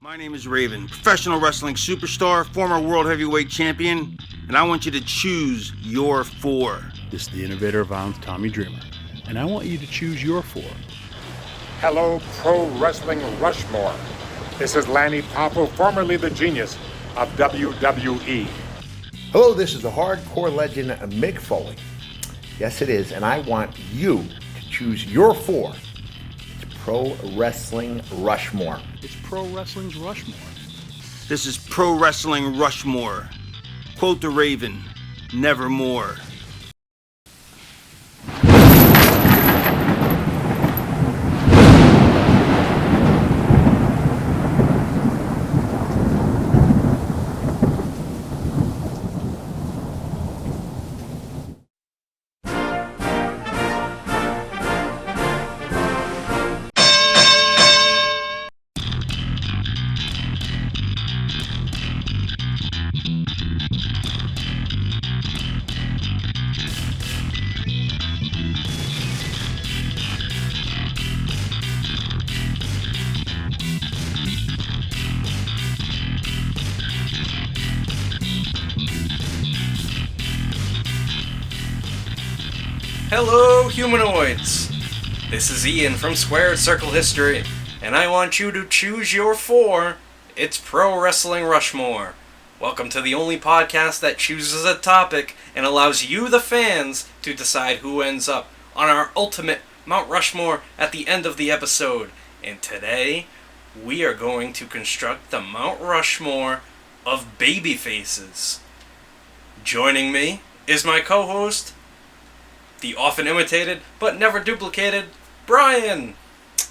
My name is Raven, professional wrestling superstar, former world heavyweight champion, and I want you to choose your four. This is the innovator of violence, Tommy Dreamer, and I want you to choose your four. Hello, Pro Wrestling Rushmore. This is Lanny Poffo, formerly the genius of WWE. Hello, this is the hardcore legend Mick Foley. Yes, it is, and I want you to choose your four. It's Pro Wrestling Rushmore. It's Pro Wrestling's Rushmore. This is Pro Wrestling Rushmore. Quote the Raven, nevermore. Hello, humanoids! This is Ian from Squared Circle History, and I want you to choose your four. It's Pro Wrestling Rushmore. Welcome to the only podcast that chooses a topic and allows you, the fans, to decide who ends up on our ultimate Mount Rushmore at the end of the episode. And today, we are going to construct the Mount Rushmore of Babyfaces. Joining me is my co-host, the often imitated but never duplicated Brian.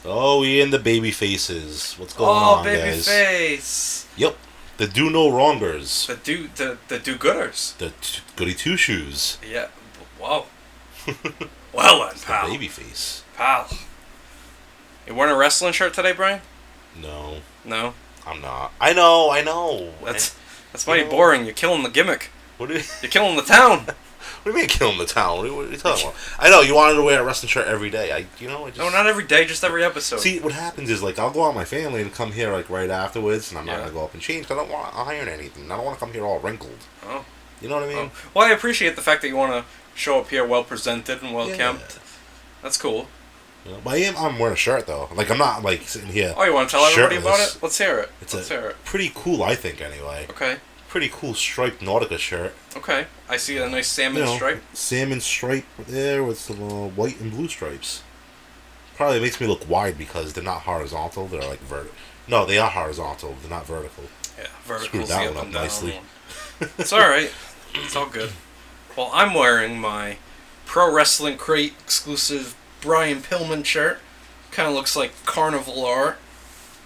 Oh, Ian, the Babyfaces. What's going on, guys? Oh, Babyface. Yep, the do no wrongers. The do-gooders. The goody two shoes. Yeah. Whoa. Well then, It's pal. the Babyface. Pal. You wearing a wrestling shirt today, Brian? No, No. I'm not. I know. That's mighty boring. You're killing the gimmick. What do you? You're killing the town. What do you mean killing the town? What are you talking about? I know you wanted to wear a wrestling shirt every day. I just. No, not every day, just every episode. See, what happens is, like, I'll go out with my family and come here, like, right afterwards, and I'm not Yeah. going to go up and change, 'cause I don't want to iron anything. I don't want to come here all wrinkled. Oh. You know what I mean? Oh. Well, I appreciate the fact that you want to show up here well presented and well kept. That's cool. You know, but I'm wearing a shirt, though. Like, I'm not, like, sitting here. Oh, you want to tell everybody about shirtless. it? Let's hear it. It's Let's hear it. pretty cool, I think, anyway. Okay. Pretty cool striped Nautica shirt. Okay. I see a nice salmon You know, stripe. Salmon stripe there with some white and blue stripes. Probably makes me look wide because they're not horizontal. They're like vertical. No, they are horizontal. They're not vertical. Yeah, Screwed vertical's that the one up up and down nicely. one. It's alright. It's all good. Well, I'm wearing my Pro Wrestling Crate exclusive Brian Pillman shirt. Kind of looks like carnival art.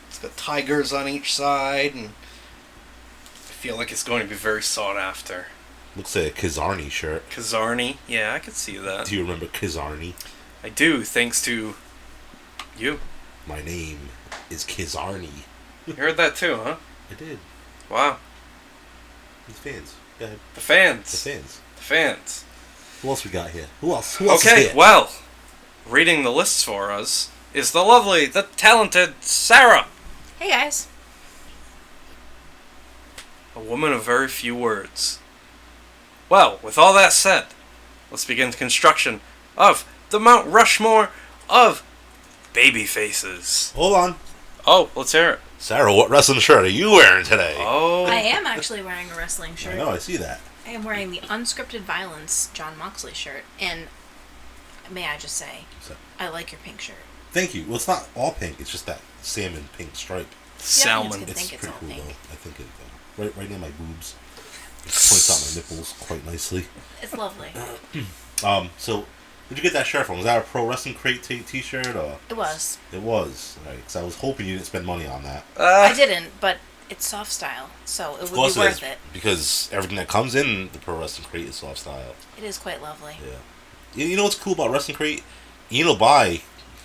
It's got tigers on each side, and I feel like it's going to be very sought after. Looks like a Kizarny shirt. Kizarny. Yeah, I could see that. Do you remember Kizarny? I do, thanks to you. My name is Kizarny. You heard that too, huh? I did. Wow. The fans. Go ahead. The fans. The fans. The fans. Who else we got here? Who else? Who else is Okay, here? well, reading the lists for us is the lovely, the talented Sara. Hey guys. A woman of very few words. Well, with all that said, let's begin the construction of the Mount Rushmore of Babyfaces. Hold on. Oh, let's hear it. Sarah, what wrestling shirt are you wearing today? Oh. I am actually wearing a wrestling shirt. I know, I see that. I am wearing the Unscripted Violence John Moxley shirt, and may I just say, I like your pink shirt. Thank you. Well, it's not all pink. It's just that salmon pink stripe. Salmon. I think it's pretty all cool, pink. though. I think it, right near my boobs. It points out my nipples quite nicely. It's lovely. So, where'd you get that shirt from? Was that a Pro Wrestling Crate t-shirt, or? It was. It was, right? Because I was hoping you didn't spend money on that. I didn't, but it's soft style, so it would be worth it. Because everything that comes in the Pro Wrestling Crate is soft style. It is quite lovely. Yeah. You know what's cool about Wrestling Crate? Ian will buy.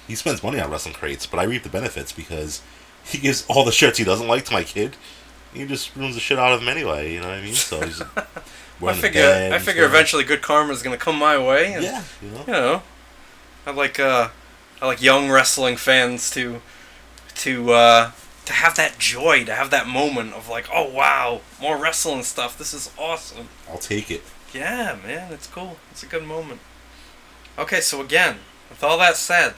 He spends money on Wrestling Crates, but I reap the benefits because he gives all the shirts he doesn't like to my kid. He just ruins the shit out of him anyway. You know what I mean? So he's I figure eventually good karma is going to come my way. And, Yeah, you know, I like young wrestling fans to to have that joy, to have that moment of like, oh wow, more wrestling stuff. This is awesome. I'll take it. Yeah, man, it's cool. It's a good moment. Okay, so again, with all that said,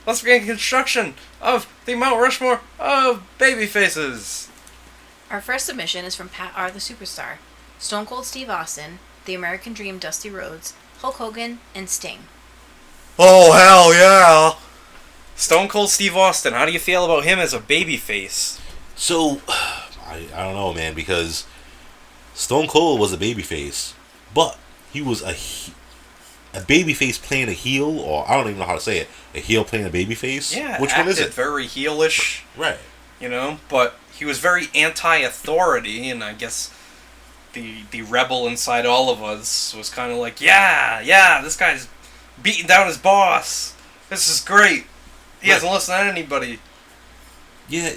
let's begin construction of the Mount Rushmore of Babyfaces. Our first submission is from Pat R. the Superstar, Stone Cold Steve Austin, The American Dream Dusty Rhodes, Hulk Hogan, and Sting. Oh, hell yeah! Stone Cold Steve Austin, how do you feel about him as a babyface? So, I don't know, man, because Stone Cold was a babyface, but he was a babyface playing a heel, or I don't even know how to say it, a heel playing a babyface? Yeah, which one is it? Very heelish. Right. You know, but he was very anti-authority, and I guess the rebel inside all of us was kind of like, yeah, this guy's beating down his boss. This is great. He hasn't listened to anybody. Yeah,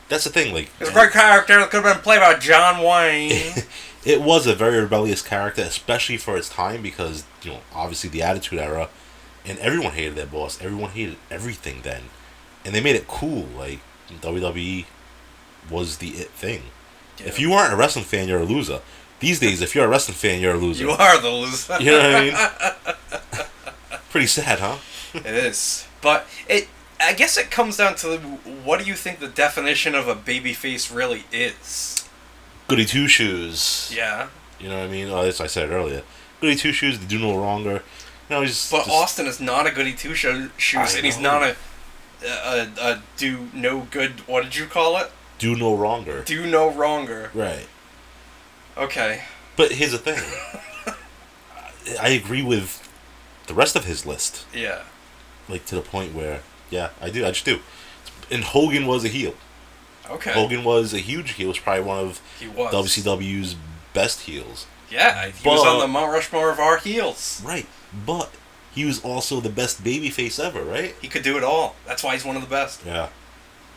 that's the thing. Like, it's a great character that could have been played by John Wayne. It was a very rebellious character, especially for its time, because, you know, obviously the Attitude Era, and everyone hated their boss. Everyone hated everything then. And they made it cool. Like, WWE was the it thing. Yeah. If you weren't a wrestling fan, you're a loser. These days, if you're a wrestling fan, you're a loser. You are the loser. You know what I mean? Pretty sad, huh? It is. But I guess it comes down to, what do you think the definition of a babyface really is? Goody two-shoes. Yeah. You know what I mean? Oh, that's what I said earlier. Goody two-shoes, they do no wronger. No, but Austin is not a goody two-shoes, and he's not a do no good, what did you call it? Do no wronger. Do no wronger. Right. Okay. But here's the thing. I agree with the rest of his list. Yeah. Like, to the point where, yeah, I just do. And Hogan was a heel. Okay. Hogan was a huge heel. He was probably one of WCW's best heels. Yeah, he was on the Mount Rushmore of our heels. Right. But he was also the best babyface ever, right? He could do it all. That's why he's one of the best. Yeah.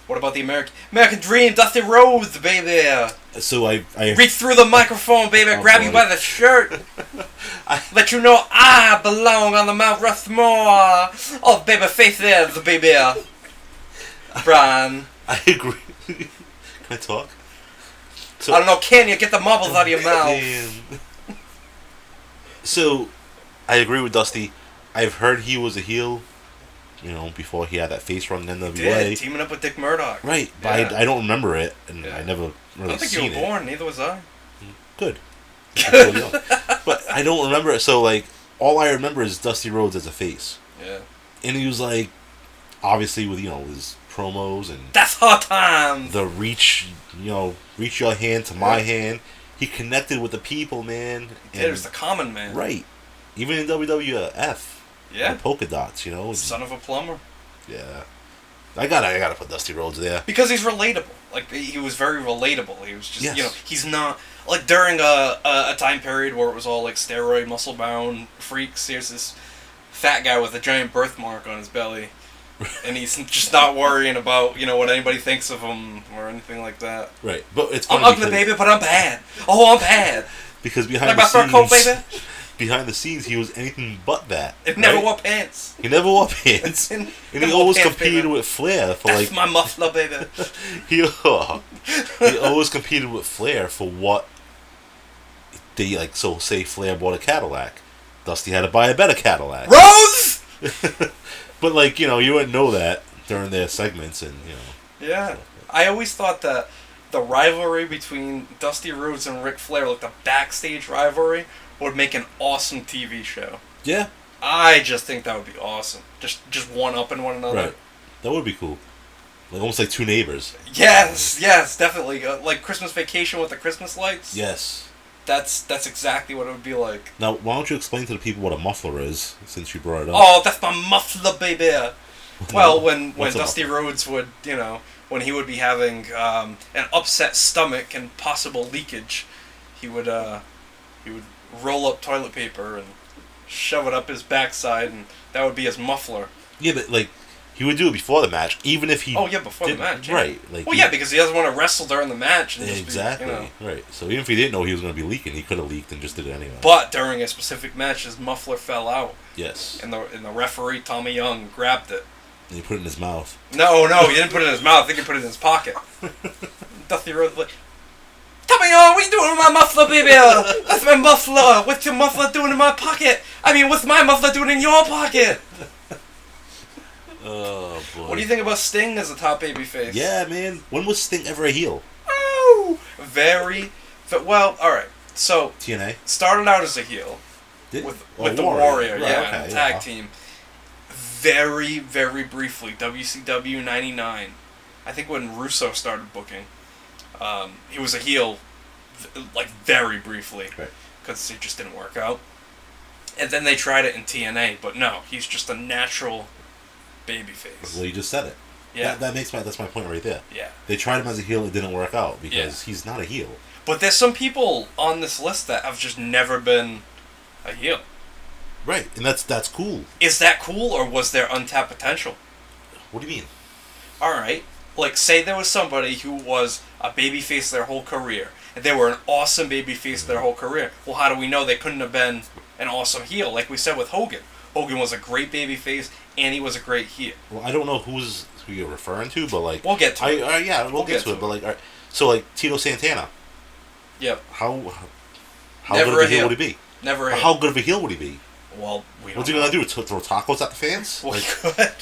What about the American Dream, Dusty Rhodes, baby? So I reach through the microphone, baby, grab you by the shirt, let you know I belong on the Mount Rushmore of Babyfaces, baby. Brian. I agree. Can I talk? So, I don't know, can you get the marbles out of your mouth? So, I agree with Dusty. I've heard he was a heel, you know, before he had that face run in NWA. He did, teaming up with Dick Murdoch. Right, but I don't remember it, and I never really seen it. I don't think you were born, neither was I. Good. But I don't remember it, so, like, all I remember is Dusty Rhodes as a face. Yeah. And he was, like, obviously with, you know, his promos and... That's hard time! The reach your hand to my hand. He connected with the people, man. It was the common man. Right. Even in WWF. Yeah. The polka dots, you know. Son of a plumber. Yeah. I gotta put Dusty Rhodes there. Because he's relatable. Like, he was very relatable. He was just, you know, he's not... Like, during a time period where it was all, like, steroid, muscle-bound freaks, here's this fat guy with a giant birthmark on his belly. And he's just not worrying about, you know, what anybody thinks of him or anything like that. Right. But it's funny, I'm ugly, baby, but I'm bad. Oh, I'm bad. Because behind like my fur coat, baby? Behind the scenes, he was anything but that. He never wore pants. He never wore pants. and he always competed with Flair for That's my muffler, baby. he always competed with Flair for what they, like, so say Flair bought a Cadillac. Dusty had to buy a better Cadillac. Rose! But, like, you know, you wouldn't know that during their segments and, you know. Yeah. I always thought that the rivalry between Dusty Rhodes and Ric Flair, like the backstage rivalry, would make an awesome TV show. Yeah. I just think that would be awesome. Just one-upping one another. Right. That would be cool. Like, almost like two neighbors. Yes, definitely. Like Christmas Vacation with the Christmas lights. Yes. That's exactly what it would be like. Now, why don't you explain to the people what a muffler is, since you brought it up? Oh, that's my muffler, baby. Well, when Dusty Rhodes would, you know, when he would be having an upset stomach and possible leakage, he would roll up toilet paper and shove it up his backside, and that would be his muffler. Yeah, but, like, he would do it before the match, even if he... Oh, yeah, before the match. Yeah. Right. Like, well, yeah, because he doesn't want to wrestle during the match. And exactly. Be, you know. Right. So even if he didn't know he was going to be leaking, he could have leaked and just did it anyway. But during a specific match, his muffler fell out. Yes. And the referee, Tommy Young, grabbed it And he put it in his mouth. No, he didn't put it in his mouth. I think he put it in his pocket. Dusty Rhodes like, "Tell me, what are you doing with my muffler, baby? That's my muffler. What's your muffler doing in my pocket? I mean, what's my muffler doing in your pocket?" Oh, boy. What do you think about Sting as a top babyface? Yeah, man. When was Sting ever a heel? Oh, well, alright. So, TNA? started out as a heel. With the Warrior, right, yeah, okay, and the tag team. Very, very briefly, WCW 99. I think when Russo started booking, he was a heel, like, very briefly. Right. Because it just didn't work out. And then they tried it in TNA, but no, he's just a natural babyface. Well, you just said it. Yeah. That's my point right there. Yeah. They tried him as a heel, it didn't work out because he's not a heel. But there's some people on this list that have just never been a heel. Right, and that's cool. Is that cool, or was there untapped potential? What do you mean? Alright, like, say there was somebody who was a babyface their whole career, and they were an awesome babyface their whole career. Well, how do we know they couldn't have been an awesome heel? Like we said with Hogan. Hogan was a great babyface, and he was a great heel. Well, I don't know who you're referring to, but, like... We'll get to it. We'll get to it, but, like... All right, so, like, Tito Santana. Yep. How Never good of a a heel heel. would he be? Never a heel. How good of a heel would he be? Well, we don't What's he know. gonna do? Throw tacos at the fans? Well, Like,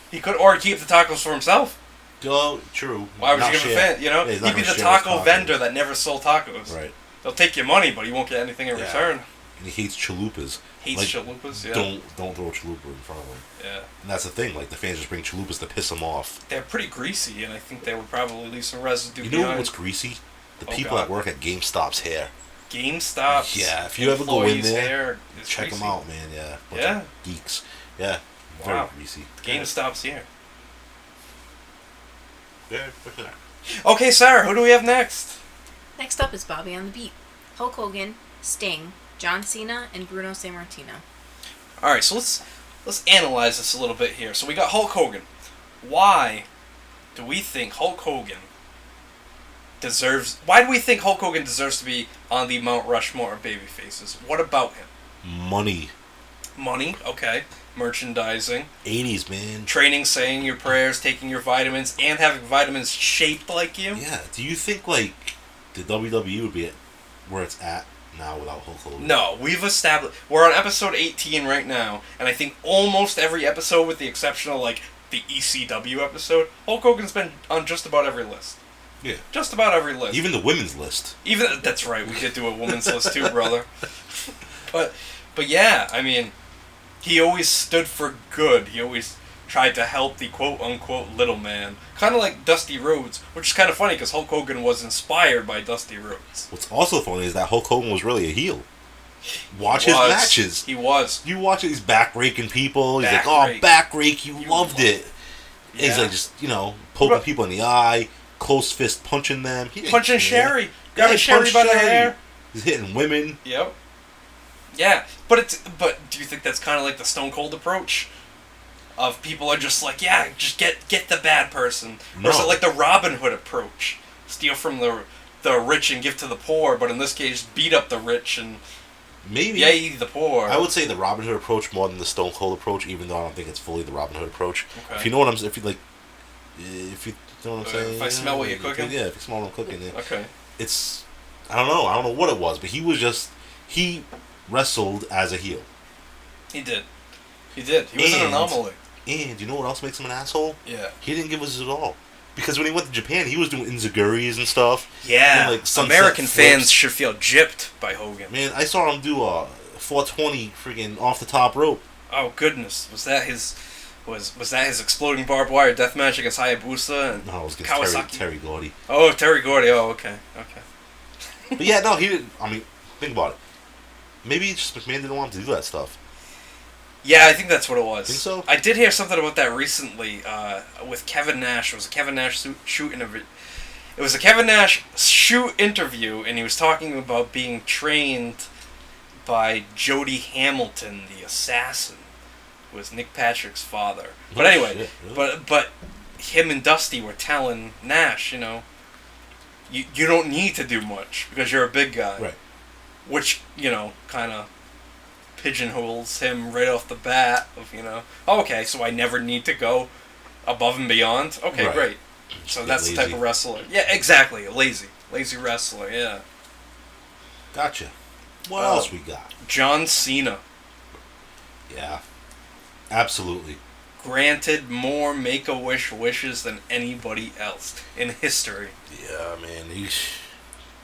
he could, or keep the tacos for himself. oh, true. Why would Not you give a share. fan? You know, Yeah, he's not he'd be gonna the share his taco tacos. vendor that never sold tacos. Right. They'll take your money, but you won't get anything in return. And he hates chalupas. Hates chalupas, yeah. Don't throw a chalupa in front of him. Yeah. And that's the thing. Like, the fans just bring chalupas to piss him off. They're pretty greasy, and I think they would probably leave some residue You behind. know what's greasy? The Oh, people God. that work at GameStop's hair. GameStop's Yeah, if you ever go in employees' there, hair is check greasy. them out, man. Yeah. Bunch Yeah? of geeks. Yeah. Wow. Very greasy. GameStop's here. Yeah. Look at that. Okay, Sarah, who do we have next? Next up is Bobby on the Beat. Hulk Hogan, Sting, John Cena, and Bruno Sammartino. Alright, so let's analyze this a little bit here. So we got Hulk Hogan. Why do we think Hulk Hogan deserves to be on the Mount Rushmore of babyfaces? What about him? Money. Money, okay. Merchandising. 80s, man. Training, saying your prayers, taking your vitamins, and having vitamins shaped like you. Yeah. Do you think, like, the WWE would be at where it's at now without Hulk Hogan? No, we've established... We're on episode 18 right now, and I think almost every episode, with the exception of, like, the ECW episode, Hulk Hogan's been on just about every list. Yeah. Just about every list. Even the women's list. That's right, we did do a women's list too, brother. But yeah, I mean, he always stood for good. He always tried to help the quote-unquote little man. Kind of like Dusty Rhodes, which is kind of funny because Hulk Hogan was inspired by Dusty Rhodes. What's also funny is that Hulk Hogan was really a heel. Watch his matches. He was. You watch it, he's back-raking people. He's Back like, rake. oh, back-rake, you loved it. Yeah. He's like, just, poking people in the eye, close fist punching them. He didn't Punching care. Sherry. Grabbing Yeah, Sherry punched by the Sherry. hair. He's hitting women. Yep. Yeah, but do you think that's kind of like the Stone Cold approach? Of people are just like, yeah, just get the bad person. No. Or is it like the Robin Hood approach? Steal from the rich and give to the poor, but in this case, beat up the rich and Maybe. yay the poor. I would say the Robin Hood approach more than the Stone Cold approach, even though I don't think it's fully the Robin Hood approach. Okay. If you know what I'm saying, if you know what I'm saying. If I smell what you're cooking? Yeah, if you smell what I'm cooking, yeah. Okay. It's, I don't know what it was, but he wrestled as a heel. He did. He was an anomaly. And you know what else makes him an asshole? Yeah. He didn't give us it all. Because when he went to Japan, he was doing inziguris and stuff. Yeah. And, like, sunset American flips. fans should feel gypped by Hogan. Man, I saw him do a 420 freaking off the top rope. Oh goodness, was that his exploding barbed wire death match against Hayabusa and No, it was against Kawasaki? Terry Gordy. Oh, Terry Gordy. Oh, okay. But yeah, no, he didn't. I mean, think about it. Maybe just McMahon didn't want him to do that stuff. Yeah, I think that's what it was. Think so? I did hear something about that recently with Kevin Nash. It was a Kevin Nash shoot interview. It was a Kevin Nash shoot interview, and he was talking about being trained by Jody Hamilton, the assassin, who was Nick Patrick's father. But anyway, shit, really? but him and Dusty were telling Nash, you don't need to do much because you're a big guy. Right. Which, kind of pigeonholes him right off the bat of, oh, okay, so I never need to go Above and beyond? Okay, Right. great. So that's the type Lazy. of wrestler. Yeah, exactly. Lazy wrestler. Yeah. Gotcha. What else we got? John Cena. Yeah. Absolutely. Granted more Make-A-Wish wishes than anybody else in history. Yeah, man.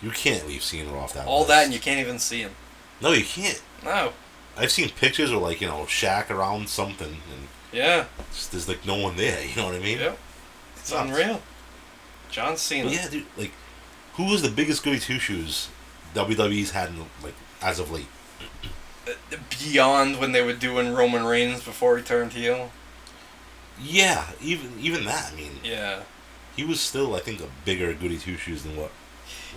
You can't leave Cena off that All list. that and you can't even see him. No, you can't. No. I've seen pictures of, like, Shaq around something, and Yeah. there's, like, no one there, you know what I mean? Yep. It's Nuts. unreal. John Cena. But yeah, dude, like, who was the biggest goody two-shoes WWE's had, like, as of late? Beyond when they were doing Roman Reigns before he turned heel. Yeah, even that, I mean, Yeah. he was still, I think, a bigger goody two-shoes than what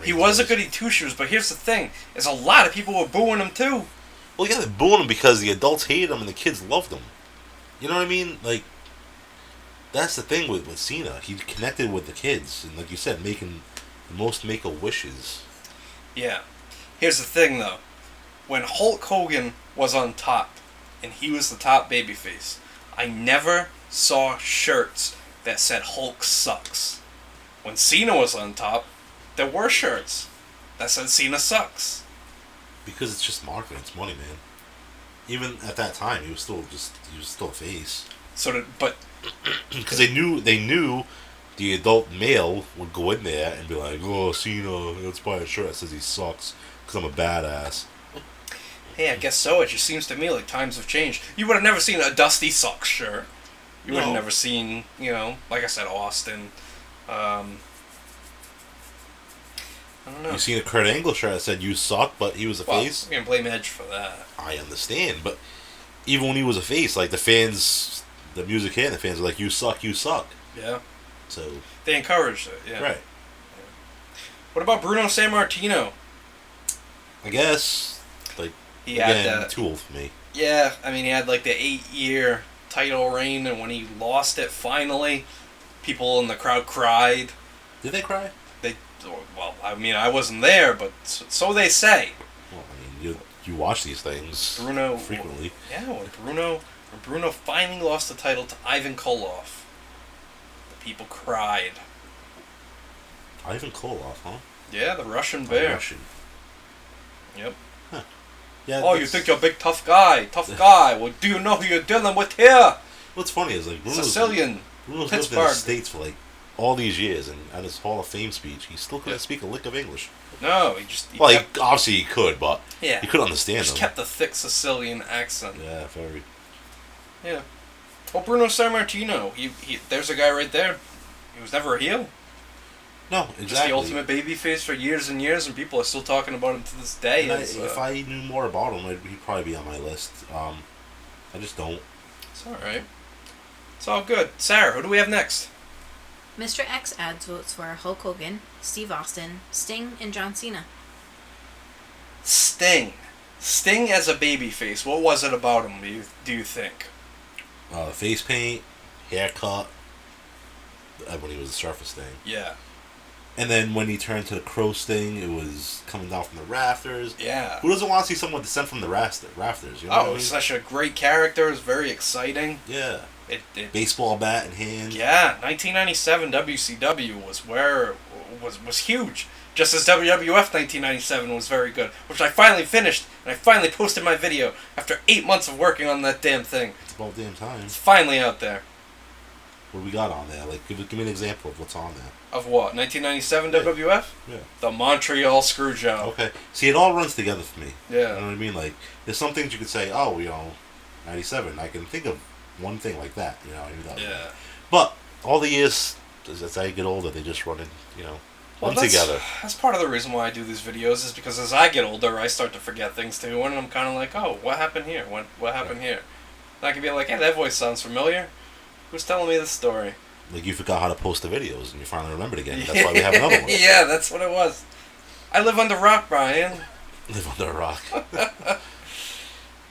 He Reigns was a goody two-shoes, but here's the thing. Is a lot of people were booing him too. Well, yeah, they're booing him because the adults hated him and the kids loved him. You know what I mean? Like, that's the thing with Cena. He connected with the kids, and like you said, making the most Make-A-Wishes. Yeah. Here's the thing, though. When Hulk Hogan was on top, and he was the top babyface, I never saw shirts that said Hulk sucks. When Cena was on top, there were shirts that said Cena sucks. Because it's just marketing, it's money, man. Even at that time, he was still a face. But Because they knew the adult male would go in there and be like, "Oh, Cena, let's buy a shirt that says he sucks because I'm a badass." hey, I guess so. It just seems to me like times have changed. You would have never seen a Dusty Sucks shirt. You would have No. never seen, like I said, Austin. I don't know. You seen a Kurt Angle shirt that said "You suck," but he was a face. We're gonna blame Edge for that. I understand, but even when he was a face, like the music hit, and the fans were like, "You suck, you suck." Yeah. So They encouraged it. Yeah. right, What about Bruno Sammartino? I guess like He had again, that. too old for me. Yeah, I mean, he had like the 8-year title reign, and when he lost it finally, people in the crowd cried. Did they cry? Well, I mean, I wasn't there, but so they say. Well, I mean, you watch these things Bruno frequently. Yeah, when Bruno finally lost the title to Ivan Koloff, the people cried. Ivan Koloff, huh? Yeah, the Russian bear. Russian. Yep. Yeah. Oh, you think you're a big tough guy? Tough guy. Well, do you know who you're dealing with here? What's funny is like Bruno's Sicilian. lived in the Pittsburgh. States for like all these years, and at his Hall of Fame speech, he still couldn't speak a lick of English. No, he Well, kept, obviously he could, but yeah, he couldn't understand just them. kept the thick Sicilian accent. Yeah, very. Yeah. Well, Bruno Sammartino, he there's a guy right there. He was never a heel. No, exactly. Just the ultimate babyface for years and years, and people are still talking about him to this day. And It's, if I knew more about him, he'd probably be on my list. I just don't. It's alright. It's all good. Sarah, who do we have next? Mr. X adds votes for Hulk Hogan, Steve Austin, Sting, and John Cena. Sting. Sting as a babyface. What was it about him, do you think? Face paint, haircut. When he was a surface thing. Yeah. And then when he turned to the crow sting, it was coming down from the rafters. Yeah. Who doesn't want to see someone descend from the rafters? You know Oh, what it I was mean? such a great character. It was very exciting. Yeah. It Baseball bat in hand. Yeah, 1997 WCW was huge. Just as WWF 1997 was very good, which I finally finished, and I finally posted my video after 8 months of working on that damn thing. It's about damn time. It's finally out there. What do we got on there? Like, give me an example of what's on there. Of what? 1997 Yeah. WWF? Yeah. The Montreal Screwjob. Okay. See, it all runs together for me. Yeah. You know what I mean? Like, there's some things you could say, oh, 97. I can think of one thing like that. You know. Yeah. But all the years, as I get older, they just run in, run together. That's part of the reason why I do these videos, is because as I get older, I start to forget things too, and I'm kind of like, oh, what happened here? What happened here? And I can be like, hey, that voice sounds familiar. Who's telling me this story? Like, you forgot how to post the videos, and you finally remembered again. That's why we have another one. Yeah, that's what it was. I live under rock, Brian. Live under a rock.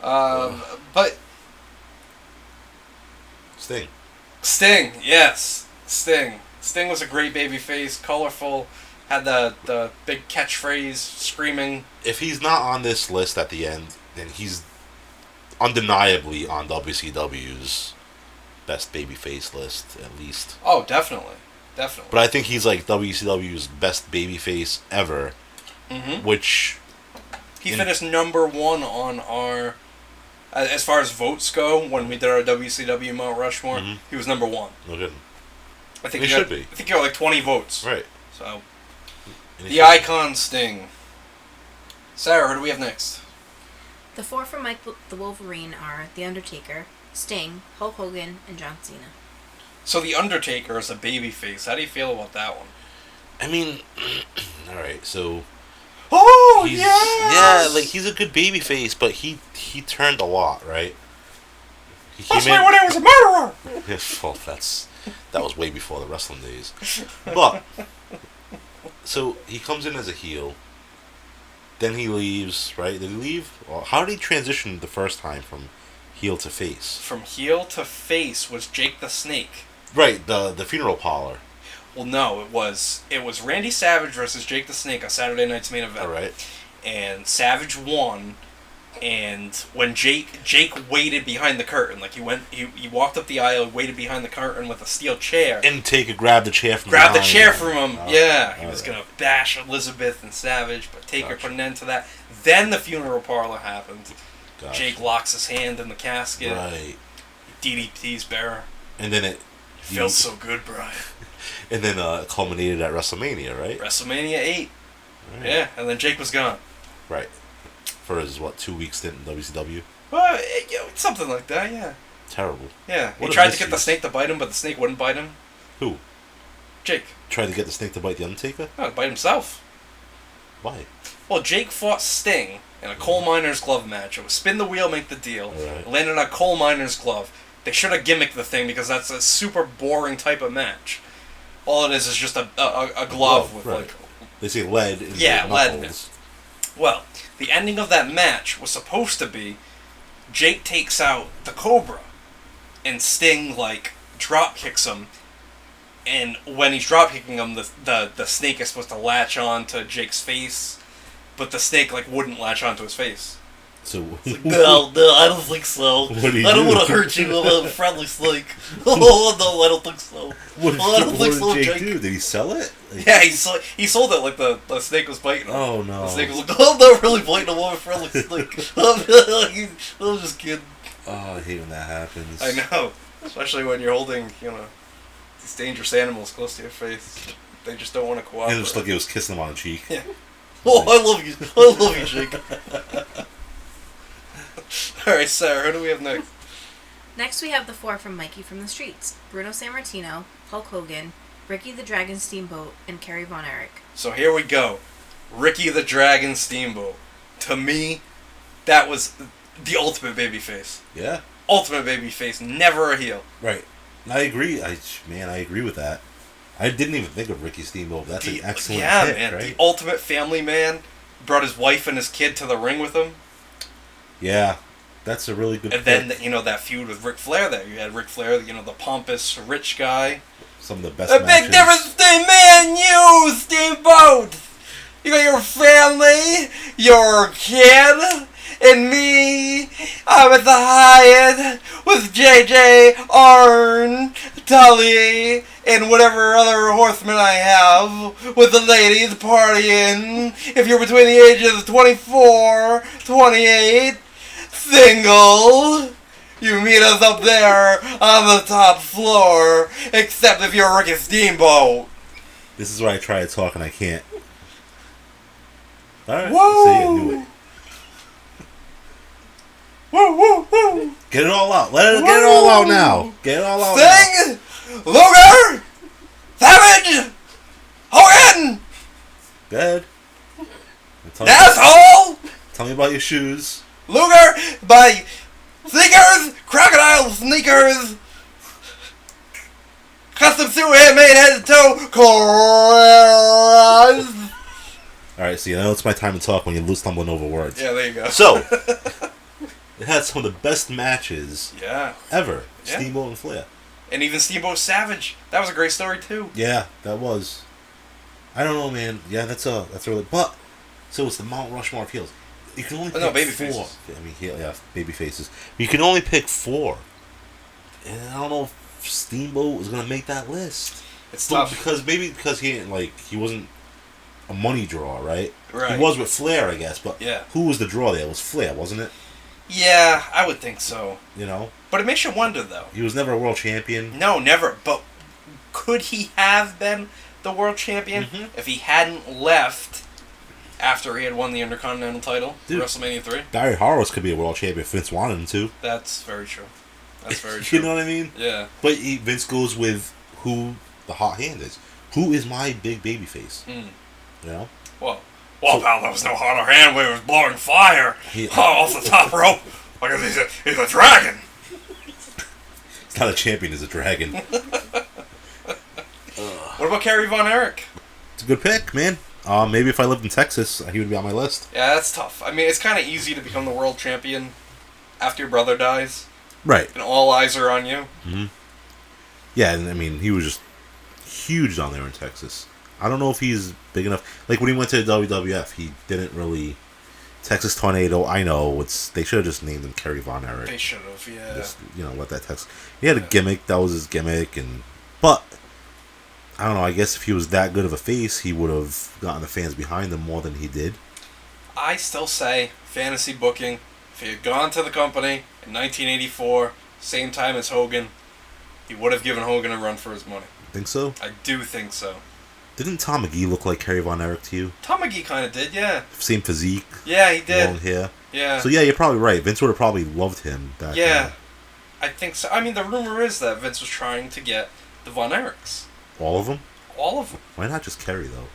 But Sting, yes, Sting. Sting was a great baby face, colorful, had the big catchphrase, screaming. If he's not on this list at the end, then he's undeniably on WCW's best babyface list, at least. Oh, definitely. Definitely. But I think he's like WCW's best babyface ever, which... He finished number 1 on our... As far as votes go, when we did our WCW Mount Rushmore, he was number 1. No good. I think he should be. I think he got like 20 votes. Right. So, the icon Sting. Sarah, who do we have next? The 4 from Mike the Wolverine are The Undertaker, Sting, Hulk Hogan, and John Cena. So The Undertaker is a babyface. How do you feel about that one? I mean, alright, so... Oh, yeah, like he's a good babyface, but he turned a lot, right? That's why when I was a murderer! Well, that was way before the wrestling days. But, so he comes in as a heel, then he leaves, right? Did he leave? Well, how did he transition the first time from heel to face? From heel to face was Jake the Snake. Right, the funeral parlor. Well, no, it was Randy Savage versus Jake the Snake on Saturday night's main event. All right. And Savage won, and when Jake waited behind the curtain, like he walked up the aisle, waited behind the curtain with a steel chair. And Taker grabbed the chair from Grabbed the chair from him. Oh, yeah, he was gonna bash Elizabeth and Savage, but Taker put an end to that. Then the funeral parlor happened. Gotcha. Jake locks his hand in the casket. Right. DDT's bearer. And then it feels so good, Brian. And then it culminated at WrestleMania, right? WrestleMania 8. Right. Yeah, and then Jake was gone. Right. For his, 2-week stint in WCW? Well, something like that, yeah. Terrible. Yeah, he What a tried to get the misuse. snake to bite him, but the snake wouldn't bite him. Who? Jake. Tried to get the snake to bite the Undertaker? No, to bite himself. Why? Well, Jake fought Sting in a coal miner's glove match. It was spin the wheel, make the deal. Right. It landed on a coal miner's glove. They should have gimmicked the thing because that's a super boring type of match. All it is just a glove with right. like... They say lead in Yeah, the lead. knuckles. Well, the ending of that match was supposed to be Jake takes out the Cobra and Sting, like, drop kicks him. And when he's drop kicking him, the snake is supposed to latch on to Jake's face, but the snake, like, wouldn't latch onto his face. So No, I don't think so. What do you I don't do? want to hurt you. I'm a friendly snake. Oh, no, I don't think so. What I don't think did so, Jake Jake. do? Did he sell it? Like, Yeah, he sold it like the snake was biting him. Oh no. The snake was like, I'm not really biting a woman friendly snake. I'm just kidding. Oh, I hate when that happens. I know. Especially when you're holding, these dangerous animals close to your face. They just don't want to cooperate. And it was like he was kissing him on the cheek. Yeah. Oh, I love you. I love you, Jake. Alright, Sarah, who do we have next? Next we have the 4 from Mikey from the Streets, Bruno Sammartino, Hulk Hogan, Ricky the Dragon Steamboat, and Kerry Von Erich. So here we go. Ricky the Dragon Steamboat. To me, that was the ultimate babyface. Yeah. Ultimate babyface, never a heel. Right. I agree. I agree with that. I didn't even think of Ricky Steamboat. That's an excellent pick, man. right? The ultimate family man. Brought his wife and his kid to the ring with him. Yeah. That's a really good And pick. then, that feud with Ric Flair there. You had Ric Flair, the pompous rich guy. Some of the best The matches. big difference between me and you, Steamboat! You got your family, your kid, and me. I'm at the Hyatt with JJ, Arn, Tully, and whatever other horsemen I have with the ladies partying. If you're between the ages of 24, 28, single, you meet us up there on the top floor, except if you're Ricky Steamboat. This is where I try to talk and I can't. Alright, Whoa! see, I knew it. Woo, woo, woo! Get it all out. Get it all out now. Get it all out Sting! Luger! Savage! Hogan! now. Go ahead. Asshole! Tell me about your shoes. Luger by Sneakers! Crocodile Sneakers! Custom suit handmade head to toe. Chorus! Alright, see, I know it's my time to talk when you're stumbling over words. Yeah, there you go. So, it had some of the best matches Yeah. ever. Yeah. Steamboat and Flair. And even Steamboat Savage. That was a great story, too. Yeah, that was. I don't know, man. Yeah, that's really. But so it's the Mount Rushmore of heels. You can only pick no, baby 4. faces. I mean, yeah, baby faces. You can only pick 4. And I don't know if Steamboat was gonna make that list. It's Well, tough. because he didn't he wasn't a money draw, right? Right. He was with Flair, I guess, but Yeah. who was the draw there? It was Flair, wasn't it? Yeah, I would think so. You know? But it makes you wonder, though. He was never a world champion. No, never. But could he have been the world champion if he hadn't left after he had won the Intercontinental title for Dude. WrestleMania 3? Barry Horowitz could be a world champion if Vince wanted him to. That's very true. That's very true. You know what I mean? Yeah. But Vince goes with who the hot hand is. Who is my big baby face? You know? Well, pal, there was no hotter hand when he was blowing fire off the top rope. Like he's a dragon. It's not a champion, it's a dragon. What about Kerry Von Erich? It's a good pick, man. Maybe if I lived in Texas, he would be on my list. Yeah, that's tough. I mean, it's kind of easy to become the world champion after your brother dies. Right. And all eyes are on you. Yeah, and I mean, he was just huge down there in Texas. I don't know if he's big enough. Like, when he went to the WWF, he didn't really... Texas Tornado, I know, they should have just named him Kerry Von Erich. They should have, yeah. Just, let that Texas... He had a gimmick, that was his gimmick, but... I don't know, I guess if he was that good of a face, he would have gotten the fans behind him more than he did. I still say, fantasy booking, if he had gone to the company in 1984, same time as Hogan, he would have given Hogan a run for his money. Think so? I do think so. Didn't Tom McGee look like Kerry Von Erich to you? Tom McGee kind of did, yeah. Same physique. Yeah, he did. Long hair. Yeah. So yeah, you're probably right. Vince would have probably loved him back then. I think so. I mean, the rumor is that Vince was trying to get the Von Erichs. All of them? All of them. Why not just Kerry, though?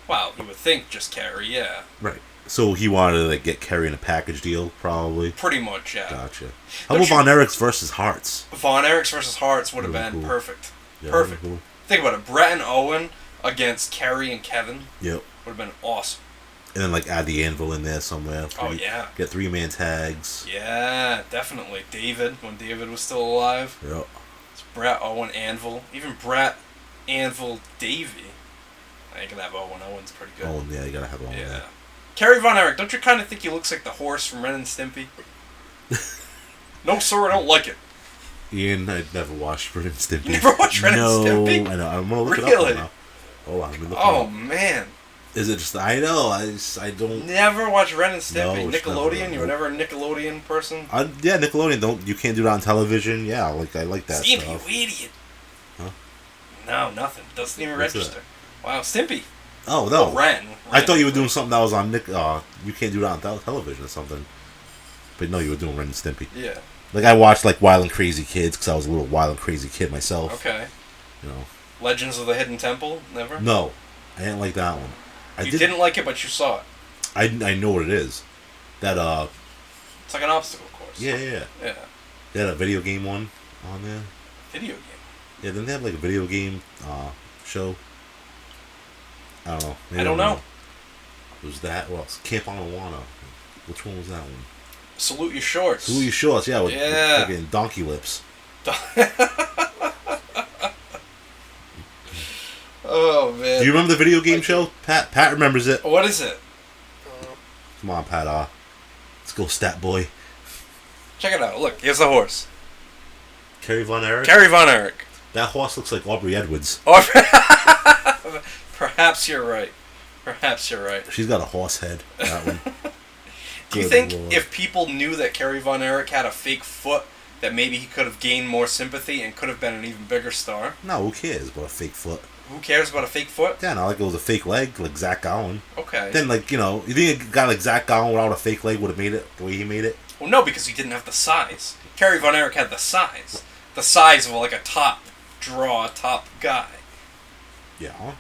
Wow, you would think just Kerry, yeah. Right. So he wanted to get Kerry in a package deal, probably? Pretty much, yeah. Gotcha. How about Von Erichs versus Hearts? Von Erichs versus Hearts would have been Cool. perfect. Yeah, Perfect. cool. Think about it. Brett and Owen against Kerry and Kevin Yep. would have been awesome. And then, add the Anvil in there somewhere. Oh, yeah. Get 3-man tags. Yeah, definitely. David, when David was still alive. Yep. It's Brett, Owen, Anvil. Even Brett, Anvil, Davey. I can have Owen. Owen's pretty good. Owen, yeah, you gotta have Owen Yeah. there. Kerry Von Erich, don't you kind of think he looks like the horse from Ren and Stimpy? No, sir, I don't like it. Ian, I'd never watched Ren and Stimpy. You never watched Ren and Stimpy? I know. I'm gonna look it Really? up now. Hold on, let me look it Oh, up. man. Is it just... I know, I don't... Never watched Ren and Stimpy? No, it's never, Nickelodeon? You were no. never a Nickelodeon person? Yeah, Nickelodeon, you can't do that on television. Yeah, I like that Stimpy, stuff. you idiot. Huh? No, nothing. Doesn't even What's register. Wow, Stimpy. Oh, no. Ren. I thought you were doing something that was on you can't do that on television or something. But no, you were doing Ren and Stimpy. Yeah. I watched Wild and Crazy Kids because I was a little Wild and Crazy kid myself. Okay. You know. Legends of the Hidden Temple? Never? No, I didn't like that one. You didn't like it, but you saw it. I know what it is. That It's like an obstacle course. Yeah. Yeah. They had a video game one on there. Video game. Yeah, didn't they have a video game show? I don't know. Maybe I don't know. It was that. Well, it's Camp Anawana. Which one was that one? Salute Your Shorts. Salute Your Shorts, yeah, with Yeah. fucking donkey lips. Oh, man. Do you remember the video game show? Pat remembers it. What is it? Come on, Pat. Let's go, Stat Boy. Check it out. Look, here's the horse. Kerry Von Erich? Kerry Von Erich. That horse looks like Aubrey Edwards. Perhaps you're right. Perhaps you're right. She's got a horse head, that one. Do you think if people knew that Kerry Von Erich had a fake foot, that maybe he could have gained more sympathy and could have been an even bigger star? No, who cares about a fake foot? Who cares about a fake foot? Yeah, no, it was a fake leg, like Zach Gowen. Okay. Then, you think a guy like Zach Gowen without a fake leg would have made it the way he made it? Well, no, because he didn't have the size. Kerry Von Erich had the size. The size of a top guy. Yeah.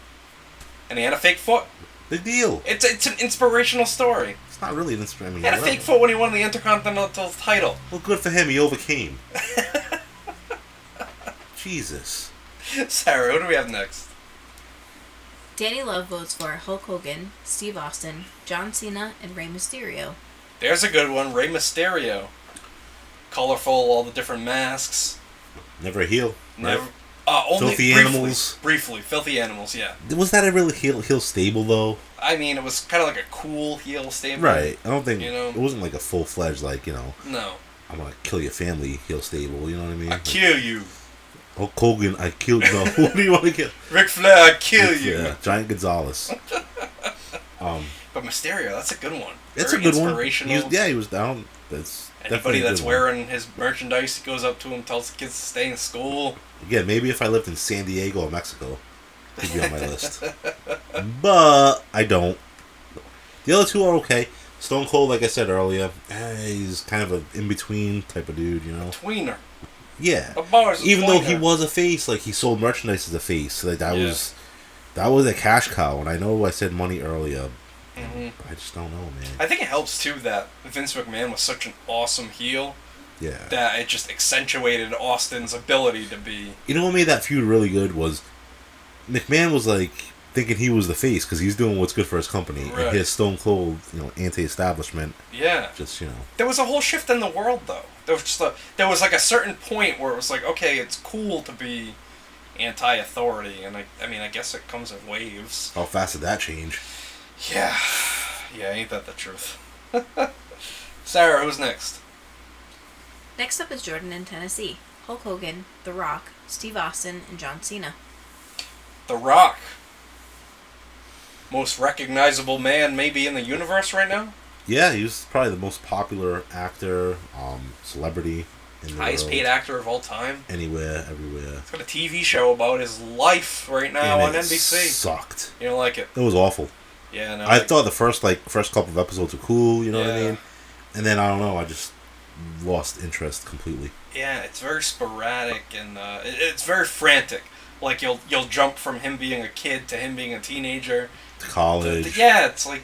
And he had a fake foot. Big deal. It's an inspirational story. It's not really an inspirational. He had a fake foot when he won the Intercontinental title. Well, good for him. He overcame. Jesus. Sarah, who do we have next? Danny Love votes for Hulk Hogan, Steve Austin, John Cena, and Rey Mysterio. There's a good one. Rey Mysterio. Colorful, all the different masks. Never a heel. Never. Right? Only Filthy briefly, Animals. Briefly. Filthy Animals, yeah. Was that a real heel stable, though? I mean, it was kind of like a cool heel statement. Right. I don't think... it wasn't like a full-fledged, No. I'm gonna kill your family heel stable, you know what I mean? I kill you. Hulk Hogan, I killed. No, who do you want to kill? Ric Flair, I kill Ric you. Flair, Giant Gonzalez. But Mysterio, that's a good one. It's Very a good one. inspirational. He was down. That's Anybody definitely a that's good one. wearing his merchandise, he goes up to him, tells the kids to stay in school. Again, maybe if I lived in San Diego or Mexico, he'd be on my list. But I don't. The other two are okay. Stone Cold, like I said earlier, he's kind of an in-between type of dude, you know? Tweener. Yeah. A bar's a Even though he tweener. was a face, like, he sold merchandise as a face. Like, that Yeah. was a cash cow. And I know I said money earlier. Mhm. But I just don't know, man. I think it helps, too, that Vince McMahon was such an awesome heel Yeah. that it just accentuated Austin's ability to be... You know what made that feud really good was McMahon was, like, thinking he was the face because he's doing what's good for his company. Right. And his Stone Cold, anti-establishment, Yeah. just, There was a whole shift in the world, though. There was like a certain point where it was like, okay, it's cool to be anti-authority, and I guess it comes in waves. How fast did that change? Yeah, ain't that the truth? Sarah, who's next? Next up is Jordan in Tennessee. Hulk Hogan, The Rock, Steve Austin, and John Cena. The Rock. Most recognizable man maybe in the universe right now. Yeah, he was probably the most popular actor, celebrity in the Highest world. paid actor of all time. Anywhere, everywhere. He's got a TV show about his life right now on And it NBC. sucked. You don't like it? It was awful. Yeah, no. I thought the first couple of episodes were cool, you know what I Yeah. mean? And then, I don't know, I just lost interest completely. Yeah, it's very sporadic and it's very frantic. Like you'll jump from him being a kid to him being a teenager. College. Yeah, it's like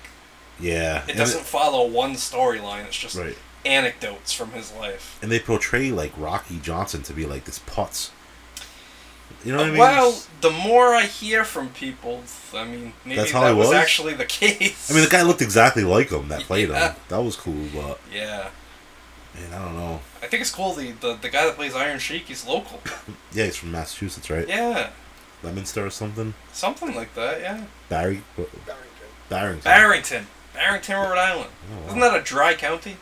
Yeah. it doesn't follow one storyline. It's just Right. anecdotes from his life. And they portray, like, Rocky Johnson to be, like, this putz. You know what I mean? Well, the more I hear from people, maybe That's how that he was was? actually the case. I mean, the guy looked exactly like him that played Yeah. him. That was cool, but, Yeah. man, I don't know. I think it's cool. The guy that plays Iron Sheik, he's local. Yeah, he's from Massachusetts, right? Yeah. Leominster or something? Something like that, yeah. Barrington. Barrington, Rhode Island. Oh, wow. Isn't that a dry county?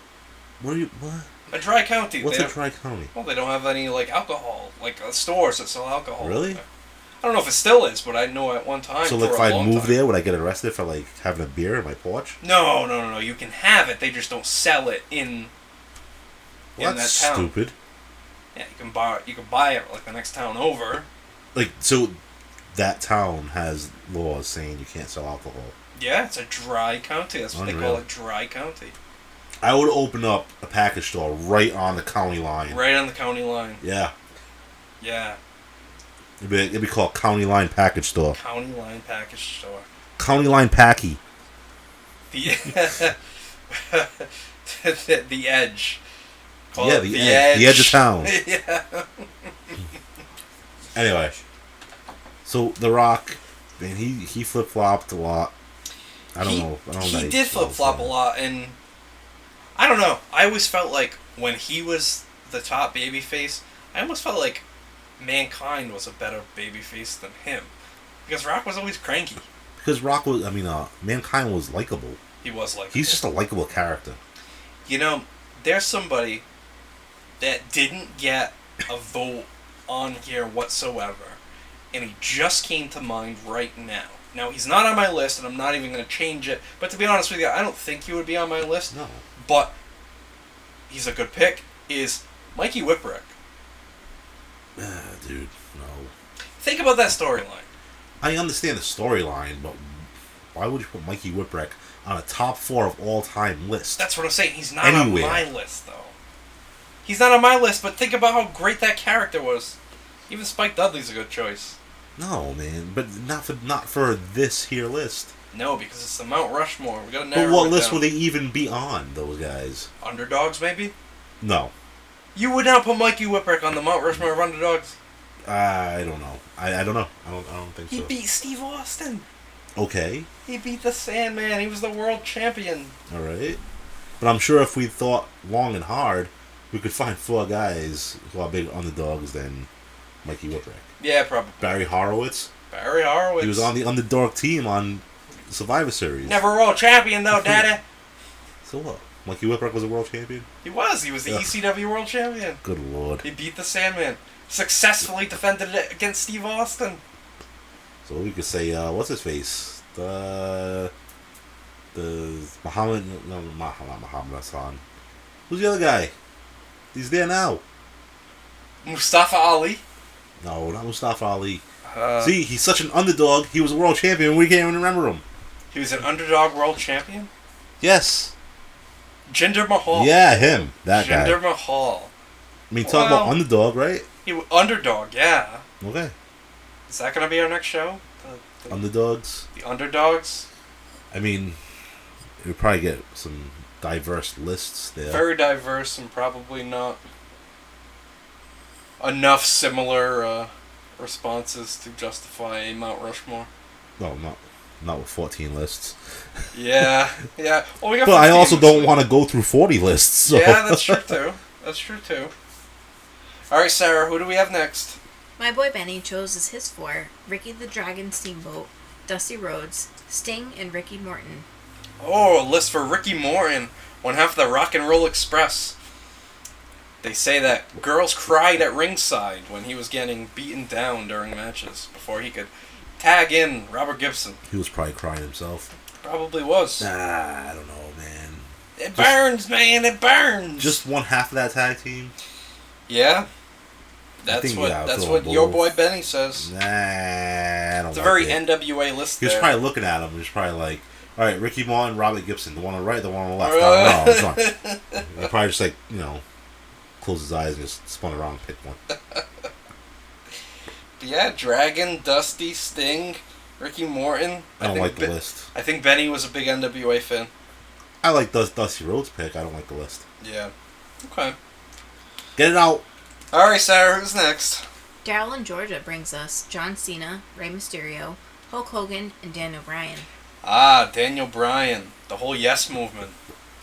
What? A dry county. What's They a have- dry county? Well, they don't have any alcohol, stores that sell alcohol. Really? I don't know if it still is, but I know at one time. So, for like, if a I long moved time. there, would I get arrested for, like, having a beer in my porch? No. You can have it. They just don't sell it in Well, that that's town. stupid. Yeah, you can buy it like the next town over. Like, so that town has laws saying you can't sell alcohol. Yeah, it's a dry county. That's what they Unreal. call it, dry county. I would open up a package store right on the county line. Right on the county line. Yeah. Yeah, It'd be called County Line Package Store. county line package store. County Line Packy. The the edge. Call Yeah, it the edge. The edge of town. Yeah. Anyway. So, The Rock, man, he flip-flopped a lot. I don't know. He did flip-flop a lot, and I don't know. I always felt like when he was the top babyface, I almost felt like Mankind was a better babyface than him. Because Rock was always cranky. Because Rock was, Mankind was likable. He was like... He's just a likable character. You know, there's somebody that didn't get a vote on here whatsoever, and he just came to mind right now. Now, he's not on my list, and I'm not even going to change it, but to be honest with you, I don't think he would be on my list. No. But he's a good pick, is Mikey Whipwreck. Dude, no. Think about that storyline. I understand the storyline, but why would you put Mikey Whipwreck on a top 4 of all time list? That's what I'm saying. He's not Anywhere. on my list, though. He's not on my list, but think about how great that character was. Even Spike Dudley's a good choice. No, man, but not for this here list. No, because it's the Mount Rushmore. We gotta But narrow what it list down. would they even be on, those guys? Underdogs, maybe? No. You would not put Mikey Whipwreck on the Mount Rushmore of Underdogs? I don't know. I don't know. I don't think He so. beat Steve Austin. Okay, He beat the Sandman. He was the world champion. alright. But I'm sure if we thought long and hard, we could find 4 guys who are bigger underdogs than Mikey Whipwreck. Yeah, probably. Barry Horowitz. Barry Horowitz. He was on the underdog team on Survivor Series. Never world champion, though, Daddy. So what? Mikey Whipwreck was a world champion? He was. He was the Ugh. ECW world champion. Good lord. He beat the Sandman. successfully defended it against Steve Austin. So we could say, what's his face? The Muhammad, no, not Muhammad Hassan. Who's the other guy? He's there now. Mustafa Ali. No, not Mustafa Ali. See, he's such an underdog. He was a world champion. We can't even remember him. He was an underdog world champion? Yes. Jinder Mahal. Yeah, him. That guy. Jinder Mahal. I mean, talk about underdog, right? Underdog, yeah. Okay. Is that going to be our next show? The Underdogs. The underdogs? I mean, we'll probably get some diverse lists there. Very diverse and probably not enough similar responses to justify a Mount Rushmore. No, not with 14 lists. Yeah, yeah. Well, we got. But I also 15, don't want to go through 40 lists. So. Yeah, that's true too. That's true too. All right, Sarah. Who do we have next? My boy Benny chose as his 4 Ricky the Dragon Steamboat, Dusty Rhodes, Sting, and Ricky Morton. Oh, a list for Ricky Morton, one half of the Rock and Roll Express. They say that girls cried at ringside when he was getting beaten down during matches before he could tag in Robert Gibson. He was probably crying himself. Probably was. Nah, I don't know, man. It burns, man. It burns. Just one half of that tag team? Yeah. That's what your boy Benny says. Nah, I don't It's a like very it. NWA list. He was there. probably looking at him. He was probably like, all right, Ricky Morton, Robert Gibson, the one on the right, the one on the left. Oh, no, it's fine. He probably just like, closed his eyes and just spun around and picked one. Yeah, Dragon, Dusty, Sting, Ricky Morton. I don't like the list. I think Benny was a big NWA fan. I like Dusty Rhodes' pick. I don't like the list. Yeah. Okay. Get it out. All right, Sarah, who's next? Daryl in Georgia brings us John Cena, Rey Mysterio, Hulk Hogan, and Daniel Bryan. Ah, Daniel Bryan. The whole Yes movement.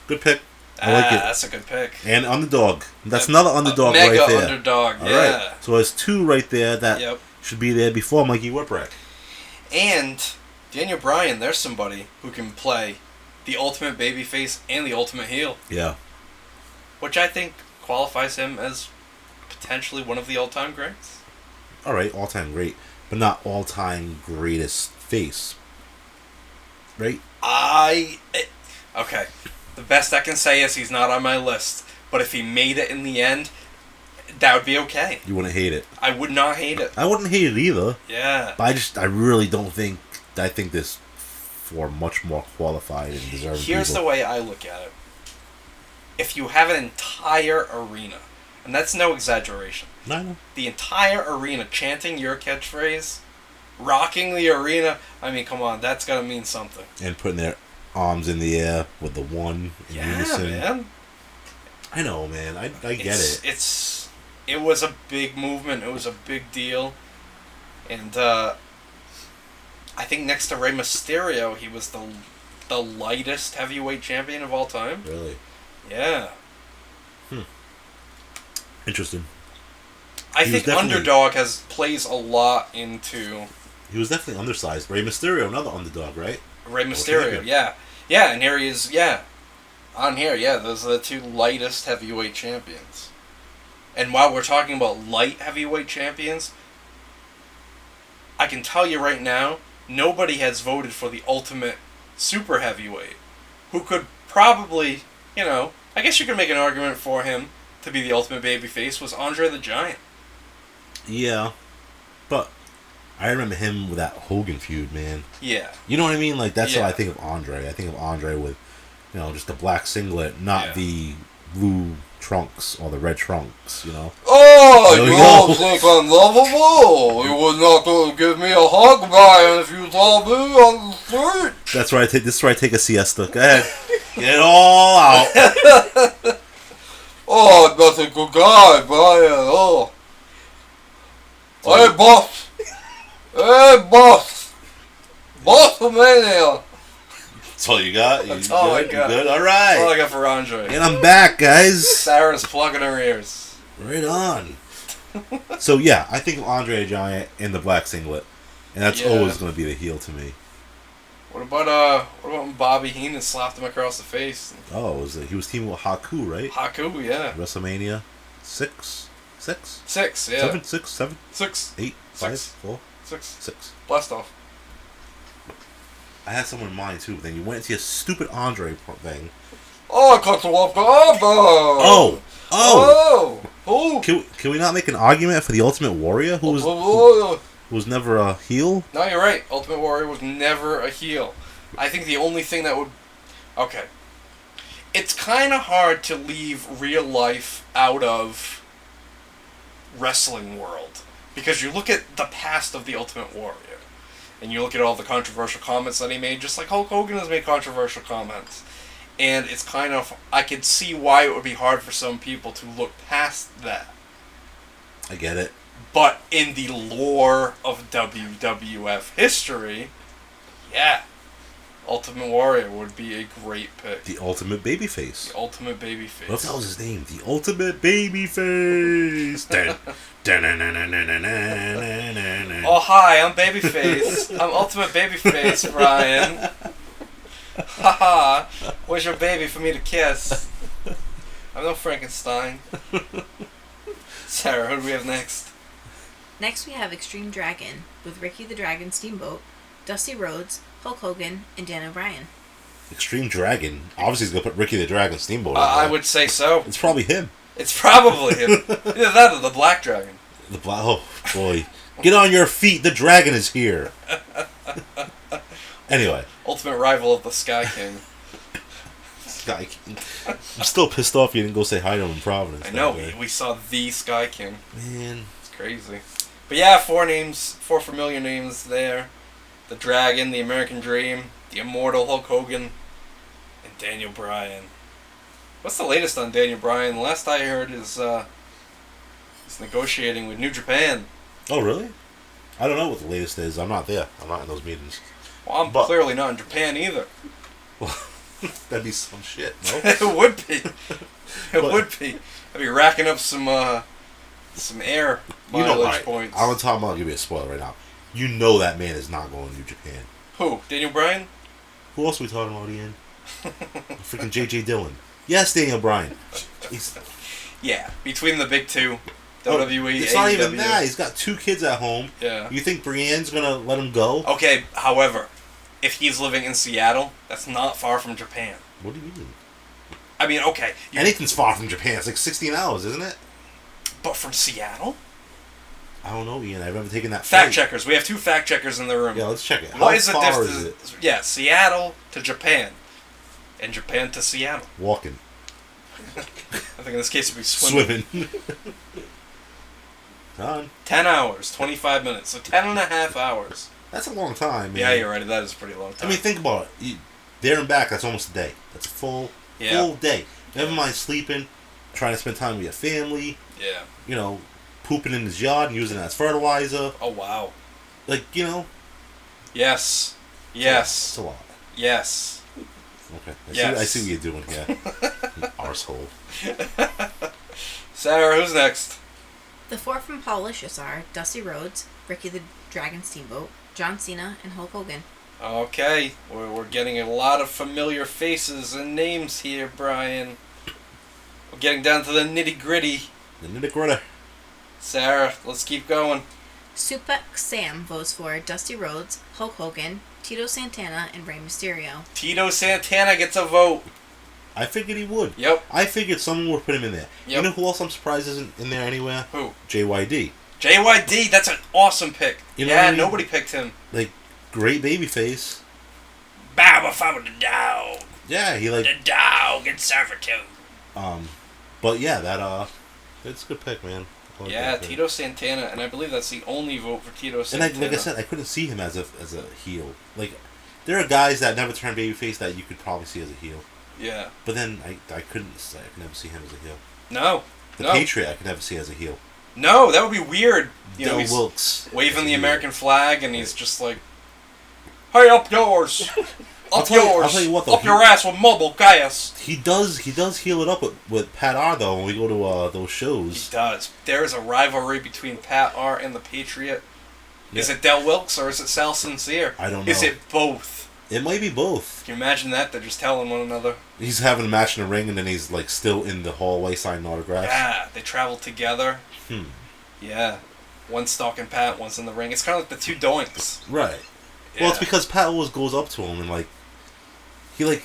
Good pick. I like it. That's a good pick. And underdog. That's another underdog mega right there. Underdog, All yeah. right. So there's 2 right there that should be there before Mikey Whipwreck. And Daniel Bryan, there's somebody who can play the ultimate babyface and the ultimate heel. Yeah. Which I think qualifies him as potentially one of the all-time greats. All right, all-time great, but not all-time greatest face. Right? Okay. The best I can say is he's not on my list. But if he made it in the end, that would be okay. You wouldn't hate it. I would not hate it. I wouldn't hate it either. Yeah. But I really don't think... I think this for much more qualified and deserving Here's people. the way I look at it. If you have an entire arena, and that's no exaggeration, No. the entire arena chanting your catchphrase, rocking the arena, I mean, come on, that's got to mean something. And putting their arms in the air with the one in unison. Man. I know, man. I get it. It was a big movement. It was a big deal. And I think next to Rey Mysterio, he was the lightest heavyweight champion of all time. Really? Yeah. Interesting. I think underdog plays a lot into... He was definitely undersized. Rey Mysterio, another underdog, right? Rey Mysterio, yeah. Yeah, and here he is, yeah. On here, yeah, those are the 2 lightest heavyweight champions. And while we're talking about light heavyweight champions, I can tell you right now, nobody has voted for the ultimate super heavyweight, who could probably, I guess you could make an argument for him to be the ultimate babyface, was Andre the Giant. Yeah. But I remember him with that Hogan feud, man. Yeah. You know what I mean? Like, that's what I think of Andre. I think of Andre with, just the black singlet, not the blue trunks or the red trunks, Oh, There we you go. all think I'm lovable? You would not go give me a hug, Brian, if you saw me on the street. This is where I take a siesta. Go ahead. Get it all out. Oh, that's a good guy, Brian. Oh. Hey, boss. Hey, boss. Boss-mania. That's all you got? That's all I got. You good? All That's all I right. got for Andre. And I'm back, guys. Sarah's plugging her ears. Right on. So, yeah, I think of Andre the Giant in the black singlet. And that's always going to be the heel to me. What about when Bobby Heenan slapped him across the face? Oh, he was teaming with Haku, right? Haku, yeah. WrestleMania 6? 6? 6, yeah. 7, 6, 7, 6. 8, 5, 6. 4, 6. 6. Blast off. I had someone in mind too, but then you went into your stupid Andre thing. Oh, I got the wolf. Oh! Oh! Oh! Can we not make an argument for the Ultimate Warrior who was never a heel? No, you're right. Ultimate Warrior was never a heel. I think the only thing that would... Okay. It's kind of hard to leave real life out of wrestling world. Because you look at the past of the Ultimate Warrior. And you look at all the controversial comments that he made, just like Hulk Hogan has made controversial comments. And it's kind of... I could see why it would be hard for some people to look past that. I get it. But in the lore of WWF history, yeah, Ultimate Warrior would be a great pick. The Ultimate Babyface. The Ultimate Babyface. What if that was his name? The Ultimate Babyface. Oh, hi, I'm Babyface. I'm Ultimate Babyface, Brian. Haha, where's your baby for me to kiss? I'm no Frankenstein. Sarah, who do we have next? Next we have Extreme Dragon with Ricky the Dragon Steamboat, Dusty Rhodes, Hulk Hogan, and Dan O'Brien. Extreme Dragon. Obviously, he's going to put Ricky the Dragon Steamboat I would say so. It's probably him. It's probably him. Either that or the Black Dragon. The Black... Oh, boy. Get on your feet. The dragon is here. Anyway. Ultimate rival of the Sky King. Sky King. I'm still pissed off you didn't go say hi to him in Providence. I know. We saw the Sky King. Man. It's crazy. But yeah, 4 familiar names there. The Dragon, the American Dream, the Immortal Hulk Hogan, and Daniel Bryan. What's the latest on Daniel Bryan? The last I heard is he's negotiating with New Japan. Oh, really? I don't know what the latest is. I'm not there. I'm not in those meetings. Well, I'm clearly not in Japan either. Well, that'd be some shit, no? It would be. It would be. I'd be racking up some air mileage points. I'm gonna give you a spoiler right now. You know that man is not going to New Japan. Who? Daniel Bryan? Who else are we talking about, Ian? Freaking J.J. Dillon. Yes, Daniel Bryan. Yeah, between the big two, WWE, it's not even that. He's got 2 kids at home. Yeah. You think Brienne's gonna let him go? Okay, however, if he's living in Seattle, that's not far from Japan. What do you mean? I mean, okay. Anything's far from Japan. It's like 16 hours, isn't it? But from Seattle? I don't know, Ian. I've never taken that Fact checkers. We have 2 fact checkers in the room. Yeah, let's check it. What is the far distance? is it? Yeah, Seattle to Japan. And Japan to Seattle. Walking. I think in this case it would be swimming. Done. 10 hours, 25 minutes. So 10 and a half hours. That's a long time, man. Yeah, you're right. That is a pretty long time. I mean, think about it. There and back, that's almost a day. That's a full day. Never mind sleeping, trying to spend time with your family. Yeah. You know, pooping in his yard and using it as fertilizer. Oh, wow. Like, you know. Yes. Yes. It's a lot. Yes. Okay. Yes. I see what you're doing here. You arsehole. Sarah, who's next? The 4 from Paulicious are Dusty Rhodes, Ricky the Dragon Steamboat, John Cena, and Hulk Hogan. Okay, we're getting a lot of familiar faces and names here, Brian. We're getting down to the nitty-gritty. The nitty-gritty. Sarah, let's keep going. Suplex Sam votes for Dusty Rhodes, Hulk Hogan, Tito Santana, and Rey Mysterio. Tito Santana gets a vote. I figured he would. Yep. I figured someone would put him in there. Yep. You know who else I'm surprised isn't in there anywhere? Who? JYD. JYD, that's an awesome pick. You know what I mean? Nobody picked him. Like, great babyface. Bow before the dog. Yeah, he like... The dog in servitude. But yeah, that's a good pick, man. Yeah, Tito Santana, and I believe that's the only vote for Tito Santana. And like I said, I couldn't see him as a heel. Like, there are guys that never turn babyface that you could probably see as a heel. Yeah. But then I could never see him as a heel. No. The Patriot I could never see as a heel. No, that would be weird. You know, Del Wilkes waving the American flag, and he's just like, "Hey, up yours, up yours, I'll tell you what, though, up your ass with mobile gas." He does heel it up with Pat R though when we go to those shows. He does. There is a rivalry between Pat R and the Patriot. Yeah. Is it Del Wilkes or is it Sal Sincere? I don't know. Is it both? It might be both. Can you imagine that? They're just telling one another. He's having a match in the ring, and then he's like still in the hallway signing autographs. Yeah, they travel together. Yeah. One's stalking Pat, one's in the ring. It's kind of like the two doinks. Right. Yeah. Well, it's because Pat always goes up to him and like he like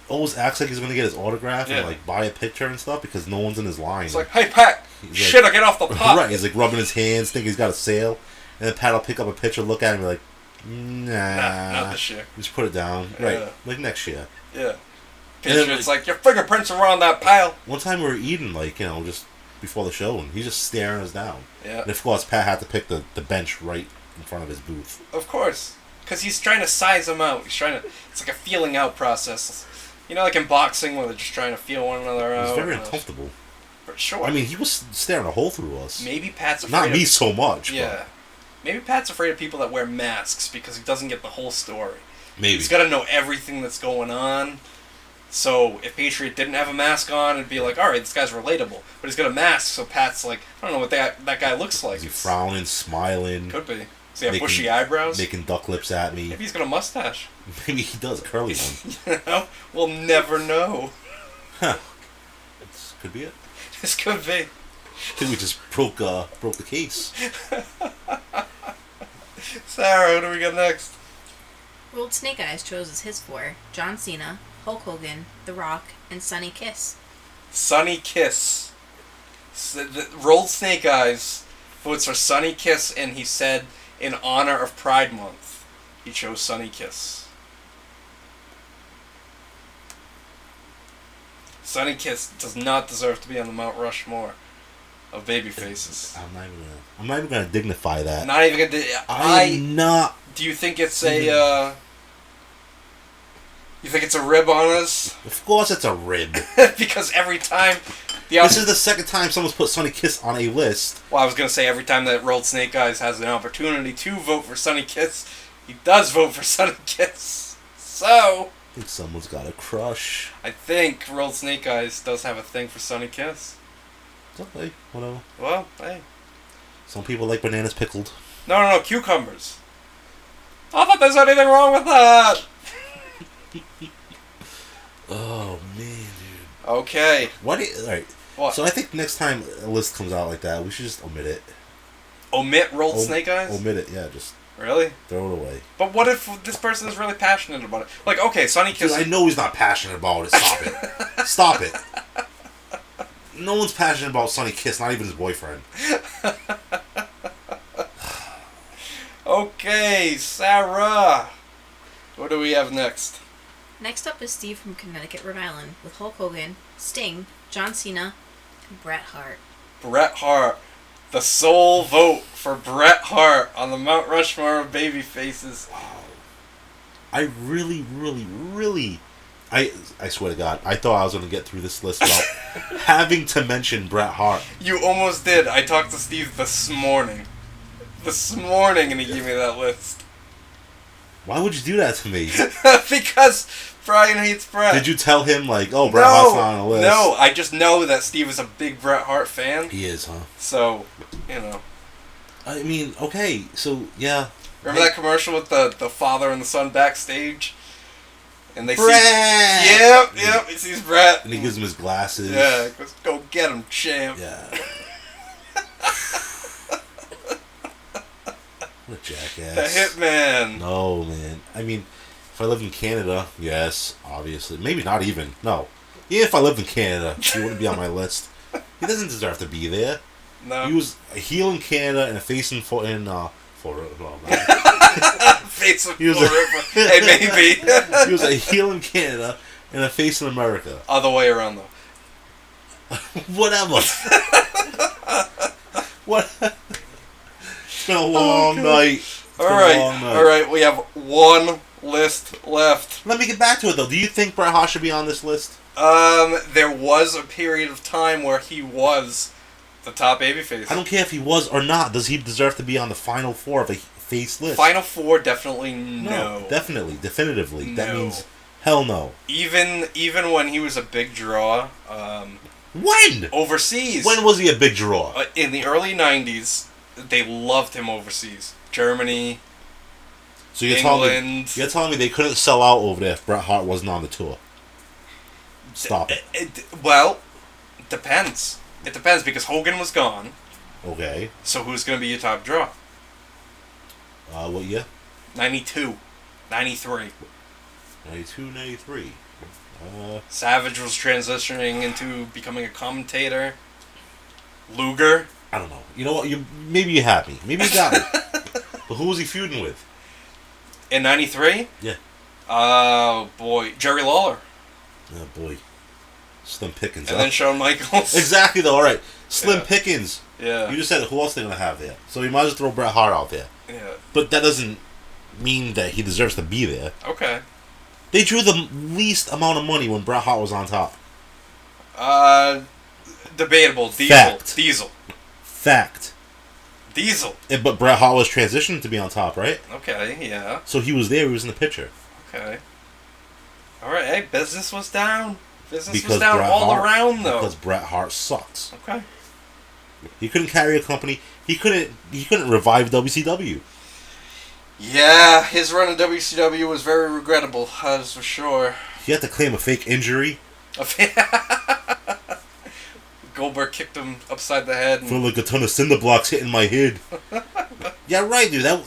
always acts like he's gonna get his autograph and like buy a picture and stuff because no one's in his line. It's like, hey Pat, shit, I get off the pot. Right. He's like rubbing his hands, thinking he's got a sale, and then Pat will pick up a picture, look at him, and be like, nah, not this year. Just put it down. Right. Like next year. Yeah. It's like your fingerprints are on that pile. One time we were eating, like, just before the show, and he's just staring us down. Yeah. And of course, Pat had to pick the bench right in front of his booth. Of course. Because he's trying to size him out. It's like a feeling out process. You know, like in boxing where they're just trying to feel one another out. It was very uncomfortable. For sure. I mean, he was staring a hole through us. Maybe Pat's afraid Not me so much. Yeah. But. Maybe Pat's afraid of people that wear masks because he doesn't get the whole story. Maybe. He's got to know everything that's going on. So if Patriot didn't have a mask on, it'd be like, all right, this guy's relatable. But he's got a mask, so Pat's like, I don't know what that guy looks like. Is he frowning, smiling? Could be. Does he have bushy eyebrows? Making duck lips at me. Maybe he's got a mustache. Maybe he does, a curly one. You know? We'll never know. Huh. This could be it. This could be. I think we just broke the case. Sarah, who do we got next? World Snake Eyes chose as his four John Cena, Hulk Hogan, The Rock, and Sonny Kiss. Sonny Kiss. Rolled Snake Eyes votes for Sonny Kiss, and he said in honor of Pride Month, he chose Sonny Kiss. Sonny Kiss does not deserve to be on the Mount Rushmore of Babyfaces. I'm not even gonna dignify that. Not even gonna. I'm not. Do you think it's a? You think it's a rib on us? Of course, it's a rib. Because every time this is the second time someone's put Sonny Kiss on a list. Well, I was gonna say every time that Rolled Snake Eyes has an opportunity to vote for Sonny Kiss, he does vote for Sonny Kiss. So I think someone's got a crush. I think Rolled Snake Eyes does have a thing for Sonny Kiss. Okay, whatever. Well, hey. Some people like bananas pickled. No, cucumbers. I thought there's anything wrong with that. Oh man, dude. Okay. Alright. What? So I think next time a list comes out like that, we should just omit it. Omit Rolled Snake Eyes? Omit it, yeah, just really? throw it away. But what if this person is really passionate about it? Like, okay, Sonny Kiss. Dude, I know he's not passionate about it. Stop it. Stop it. No one's passionate about Sonny Kiss, not even his boyfriend. Okay, Sarah. What do we have next? Next up is Steve from Connecticut, Rhode Island, with Hulk Hogan, Sting, John Cena, and Bret Hart. Bret Hart. The sole vote for Bret Hart on the Mount Rushmore of Babyfaces. Wow. I really, I swear to God, I thought I was going to get through this list without having to mention Bret Hart. You almost did. I talked to Steve this morning. And he gave me that list. Why would you do that to me? Because Brian hates Bret. Did you tell him, like, oh, Bret Hart's not on the list? No, I just know that Steve is a big Bret Hart fan. He is, huh? So, you know. I mean, okay, so, yeah. Remember that commercial with the father and the son backstage? And they Bret! see... Yep, he sees Bret. And he gives him his glasses. Yeah, he goes, go get him, champ. Yeah. What a jackass. The Hitman. No, man. I mean, if I lived in Canada, yes, obviously. Maybe not even. No. Yeah, if I lived in Canada, he wouldn't be on my list. He doesn't deserve to be there. No. He was a heel in Canada and a face in Florida. Face in Florida. Hey, maybe. He was a heel in Canada and a face in America. Other way around, though. Whatever. What? It's been a long night. All right. We have one list left. Let me get back to it, though. Do you think Bret Hart should be on this list? There was a period of time where he was the top babyface. I don't care if he was or not. Does he deserve to be on the final four of a face list? Final four, definitely no. Definitely, definitively. No. That means hell no. Even when he was a big draw. When? Overseas. When was he a big draw? In the early 90s, they loved him overseas. Germany. So you're England. telling me they couldn't sell out over there if Bret Hart wasn't on the tour? Stop it. Well, it depends. It depends because Hogan was gone. Okay. So who's going to be your top draw? What year? 92. 93. 92, 93. Savage was transitioning into becoming a commentator. Luger. I don't know. You know what? Maybe you had me. Maybe you got me. But who was he feuding with? In 93? Yeah. Oh, boy. Jerry Lawler. Oh, boy. Slim Pickens. And then Shawn Michaels. Exactly, though. All right. Slim Yeah. Pickens. Yeah. You just said who else they're going to have there. So you might as well throw Bret Hart out there. Yeah. But that doesn't mean that he deserves to be there. Okay. They drew the least amount of money when Bret Hart was on top. Debatable. Fact. Diesel. Fact. Diesel. But Bret Hart was transitioning to be on top, right? Okay, yeah. So he was there. He was in the picture. Okay. Alright, hey, business was down. Business was Because down Bret all Hart, around, though. Because Bret Hart sucks. Okay. He couldn't carry a company. He couldn't revive WCW. Yeah, his run in WCW was very regrettable, that's for sure. He had to claim a fake injury. Goldberg kicked him upside the head. Feel like a ton of cinder blocks hitting my head. Yeah, right, dude.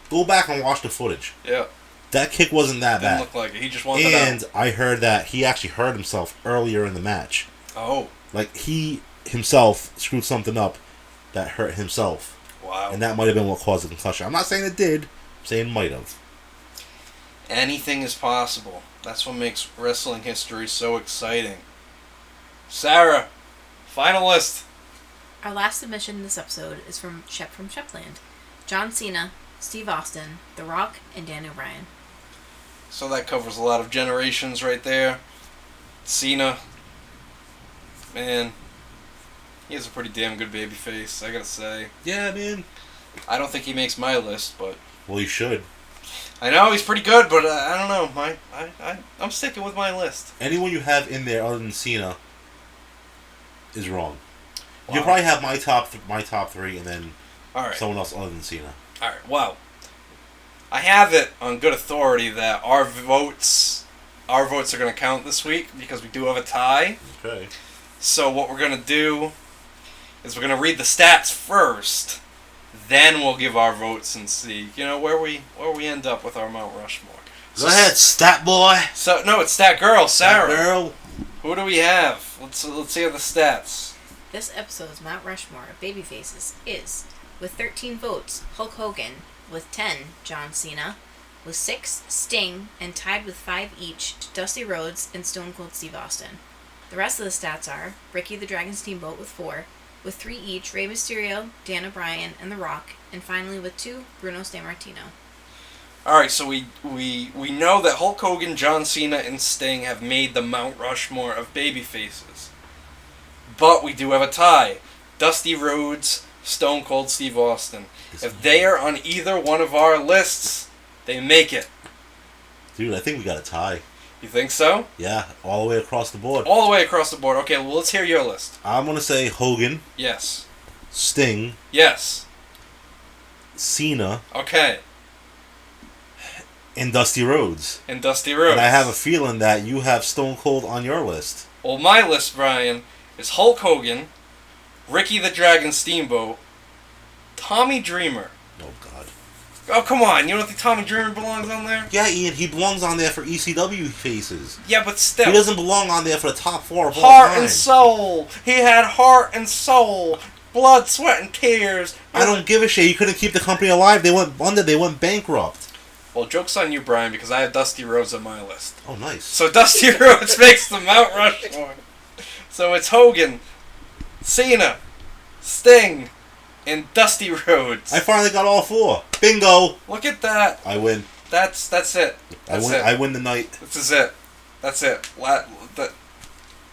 Go back and watch the footage. Yeah. That kick wasn't that Didn't bad. look like it. He just wanted And out. I heard that he actually hurt himself earlier in the match. Oh. Like, he himself screwed something up that hurt himself. Wow. And that might have been what caused the concussion. I'm not saying it did. I'm saying it might have. Anything is possible. That's what makes wrestling history so exciting. Sara, finalist. Our last submission in this episode is from Shepland. John Cena, Steve Austin, The Rock, and Daniel Bryan. So that covers a lot of generations right there. Cena. Man. He has a pretty damn good baby face, I gotta say. Yeah, man. I don't think he makes my list, but... Well, you should. I know he's pretty good, but I don't know. I'm sticking with my list. Anyone you have in there other than Cena is wrong. Wow. You'll probably have my top three, and then Alright. someone else other than Cena. Alright, well. I have it on good authority that our votes are going to count this week because we do have a tie. Okay. So what we're going to do is we're going to read the stats first. Then we'll give our votes and see, where we end up with our Mount Rushmore. Go ahead, stat boy. So no, it's Stat Girl, Sara. Stat girl. Who do we have? Let's hear the stats. This episode's Mount Rushmore of Babyfaces is, with 13 votes, Hulk Hogan, with 10, John Cena, with 6, Sting, and tied with 5 each to Dusty Rhodes and Stone Cold Steve Austin. The rest of the stats are Ricky the Dragon Steamboat with 4, with 3 each, Rey Mysterio, Dan O'Brien, and The Rock, and finally with 2, Bruno Sammartino. Alright, so we know that Hulk Hogan, John Cena, and Sting have made the Mount Rushmore of babyfaces. But we do have a tie. Dusty Rhodes, Stone Cold Steve Austin. If they are on either one of our lists, they make it. Dude, I think we got a tie. You think so? Yeah, all the way across the board. All the way across the board. Okay, well, let's hear your list. I'm going to say Hogan, Yes. Sting, Yes. Cena, Okay. and Dusty Rhodes. And Dusty Rhodes. And I have a feeling that you have Stone Cold on your list. Well, my list, Brian, is Hulk Hogan, Ricky the Dragon Steamboat, Tommy Dreamer. Oh, God. Oh, come on. You don't think Tommy Dreamer belongs on there? Yeah, Ian, he belongs on there for ECW faces. Yeah, but still. He doesn't belong on there for the top 4 of all Heart time. and soul. He had heart and soul. Blood, sweat, and tears. I don't give a shit. You couldn't keep the company alive. They went under. They went bankrupt. Well, joke's on you, Brian, because I have Dusty Rhodes on my list. Oh, nice. So Dusty Rhodes makes the Mount Rushmore. So it's Hogan, Cena, Sting, and Dusty Rhodes. I finally got all 4. Bingo. Look at that. I win. That's it. That's it. I win the night. This is it. That's it.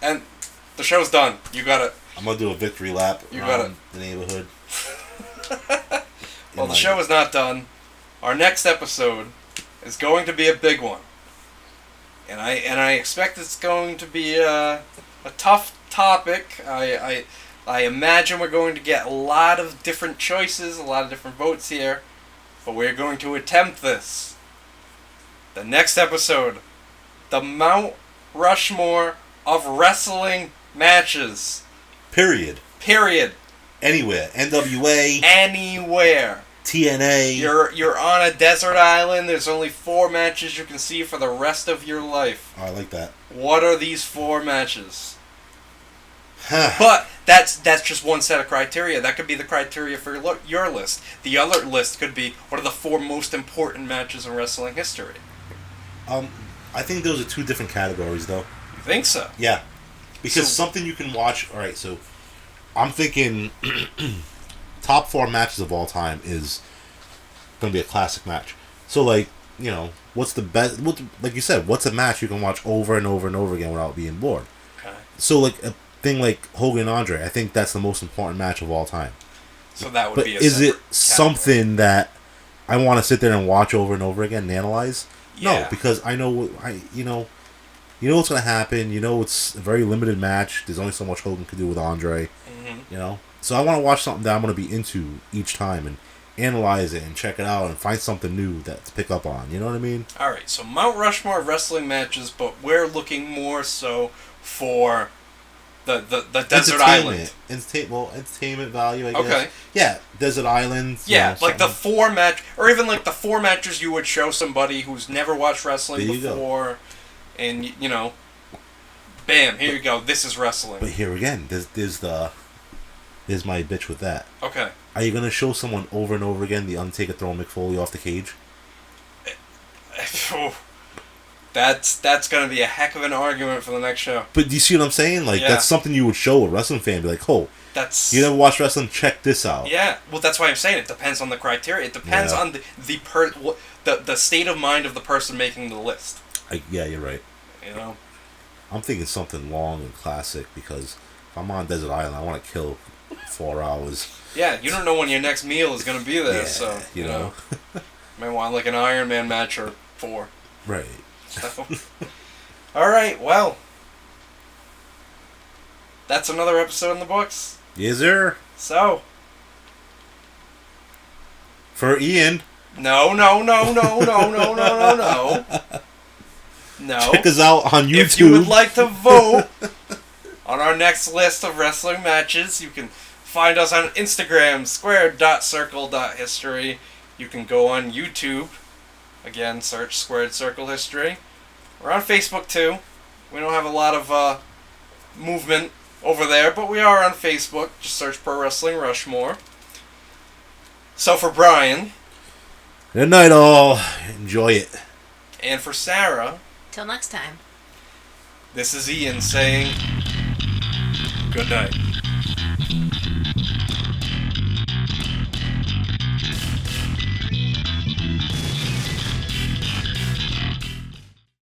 And the show's done. You got it. I'm gonna do a victory lap You got around the neighborhood. Well, the show is not done. Our next episode is going to be a big one, and I expect it's going to be a tough topic. I imagine we're going to get a lot of different choices, a lot of different votes here, but we're going to attempt this. the next episode, the Mount Rushmore of wrestling matches. Period. Anywhere. NWA. Anywhere. TNA. You're on a desert island. There's only 4 matches you can see for the rest of your life. Oh, I like that. What are these 4 matches? But that's just one set of criteria. That could be the criteria for your list. The other list could be, what are the 4 most important matches in wrestling history? I think those are 2 different categories, though. You think so? Yeah. Because something you can watch... Alright, so... I'm thinking... top 4 matches of all time is going to be a classic match. So, like, you know, what's the best... like you said, what's a match you can watch over and over and over again without being bored? Okay. So, like, a thing like Hogan and Andre, I think that's the most important match of all time. So that would but be a is it category. something that I want to sit there and watch over and over again and analyze? Yeah. No, because I know you know what's going to happen. You know it's a very limited match. There's only so much Hogan could do with Andre. Mm-hmm. You know? So I want to watch something that I'm going to be into each time and analyze it and check it out and find something new to pick up on. You know what I mean? Alright, so Mount Rushmore of wrestling matches, but we're looking more so for the desert island. Entertainment value, I guess. Okay. Yeah, desert island. Yeah, you know, like the 4 match, or even like the 4 matches you would show somebody who's never watched wrestling before, and you know, bam, here you go. This is wrestling. But here again, there's my bitch with that. Okay. Are you gonna show someone over and over again the Undertaker throwing Mick Foley off the cage? That's gonna be a heck of an argument for the next show. But do you see what I'm saying? Like that's something you would show a wrestling fan. Be like, oh, you never watched wrestling? Check this out. Yeah. Well, that's why I'm saying it depends on the criteria. It depends on the state of mind of the person making the list. Yeah, you're right. You know. I'm thinking something long and classic because if I'm on Desert Island, I want to kill 4 hours. Yeah, you don't know when your next meal is going to be there, so you know. Might want like an Iron Man match or 4. Right. So. All right, well, that's another episode in the books. Yes, sir. So, for Ian. No. Check us out on YouTube. If you would like to vote on our next list of wrestling matches, you can find us on Instagram, squared.circle.history. You can go on YouTube. Again, search Squared Circle History. We're on Facebook too. We don't have a lot of movement over there, but we are on Facebook. Just search Pro Wrestling Rushmore. So for Brian. Good night, all. Enjoy it. And for Sarah. Till next time. This is Ian saying good night.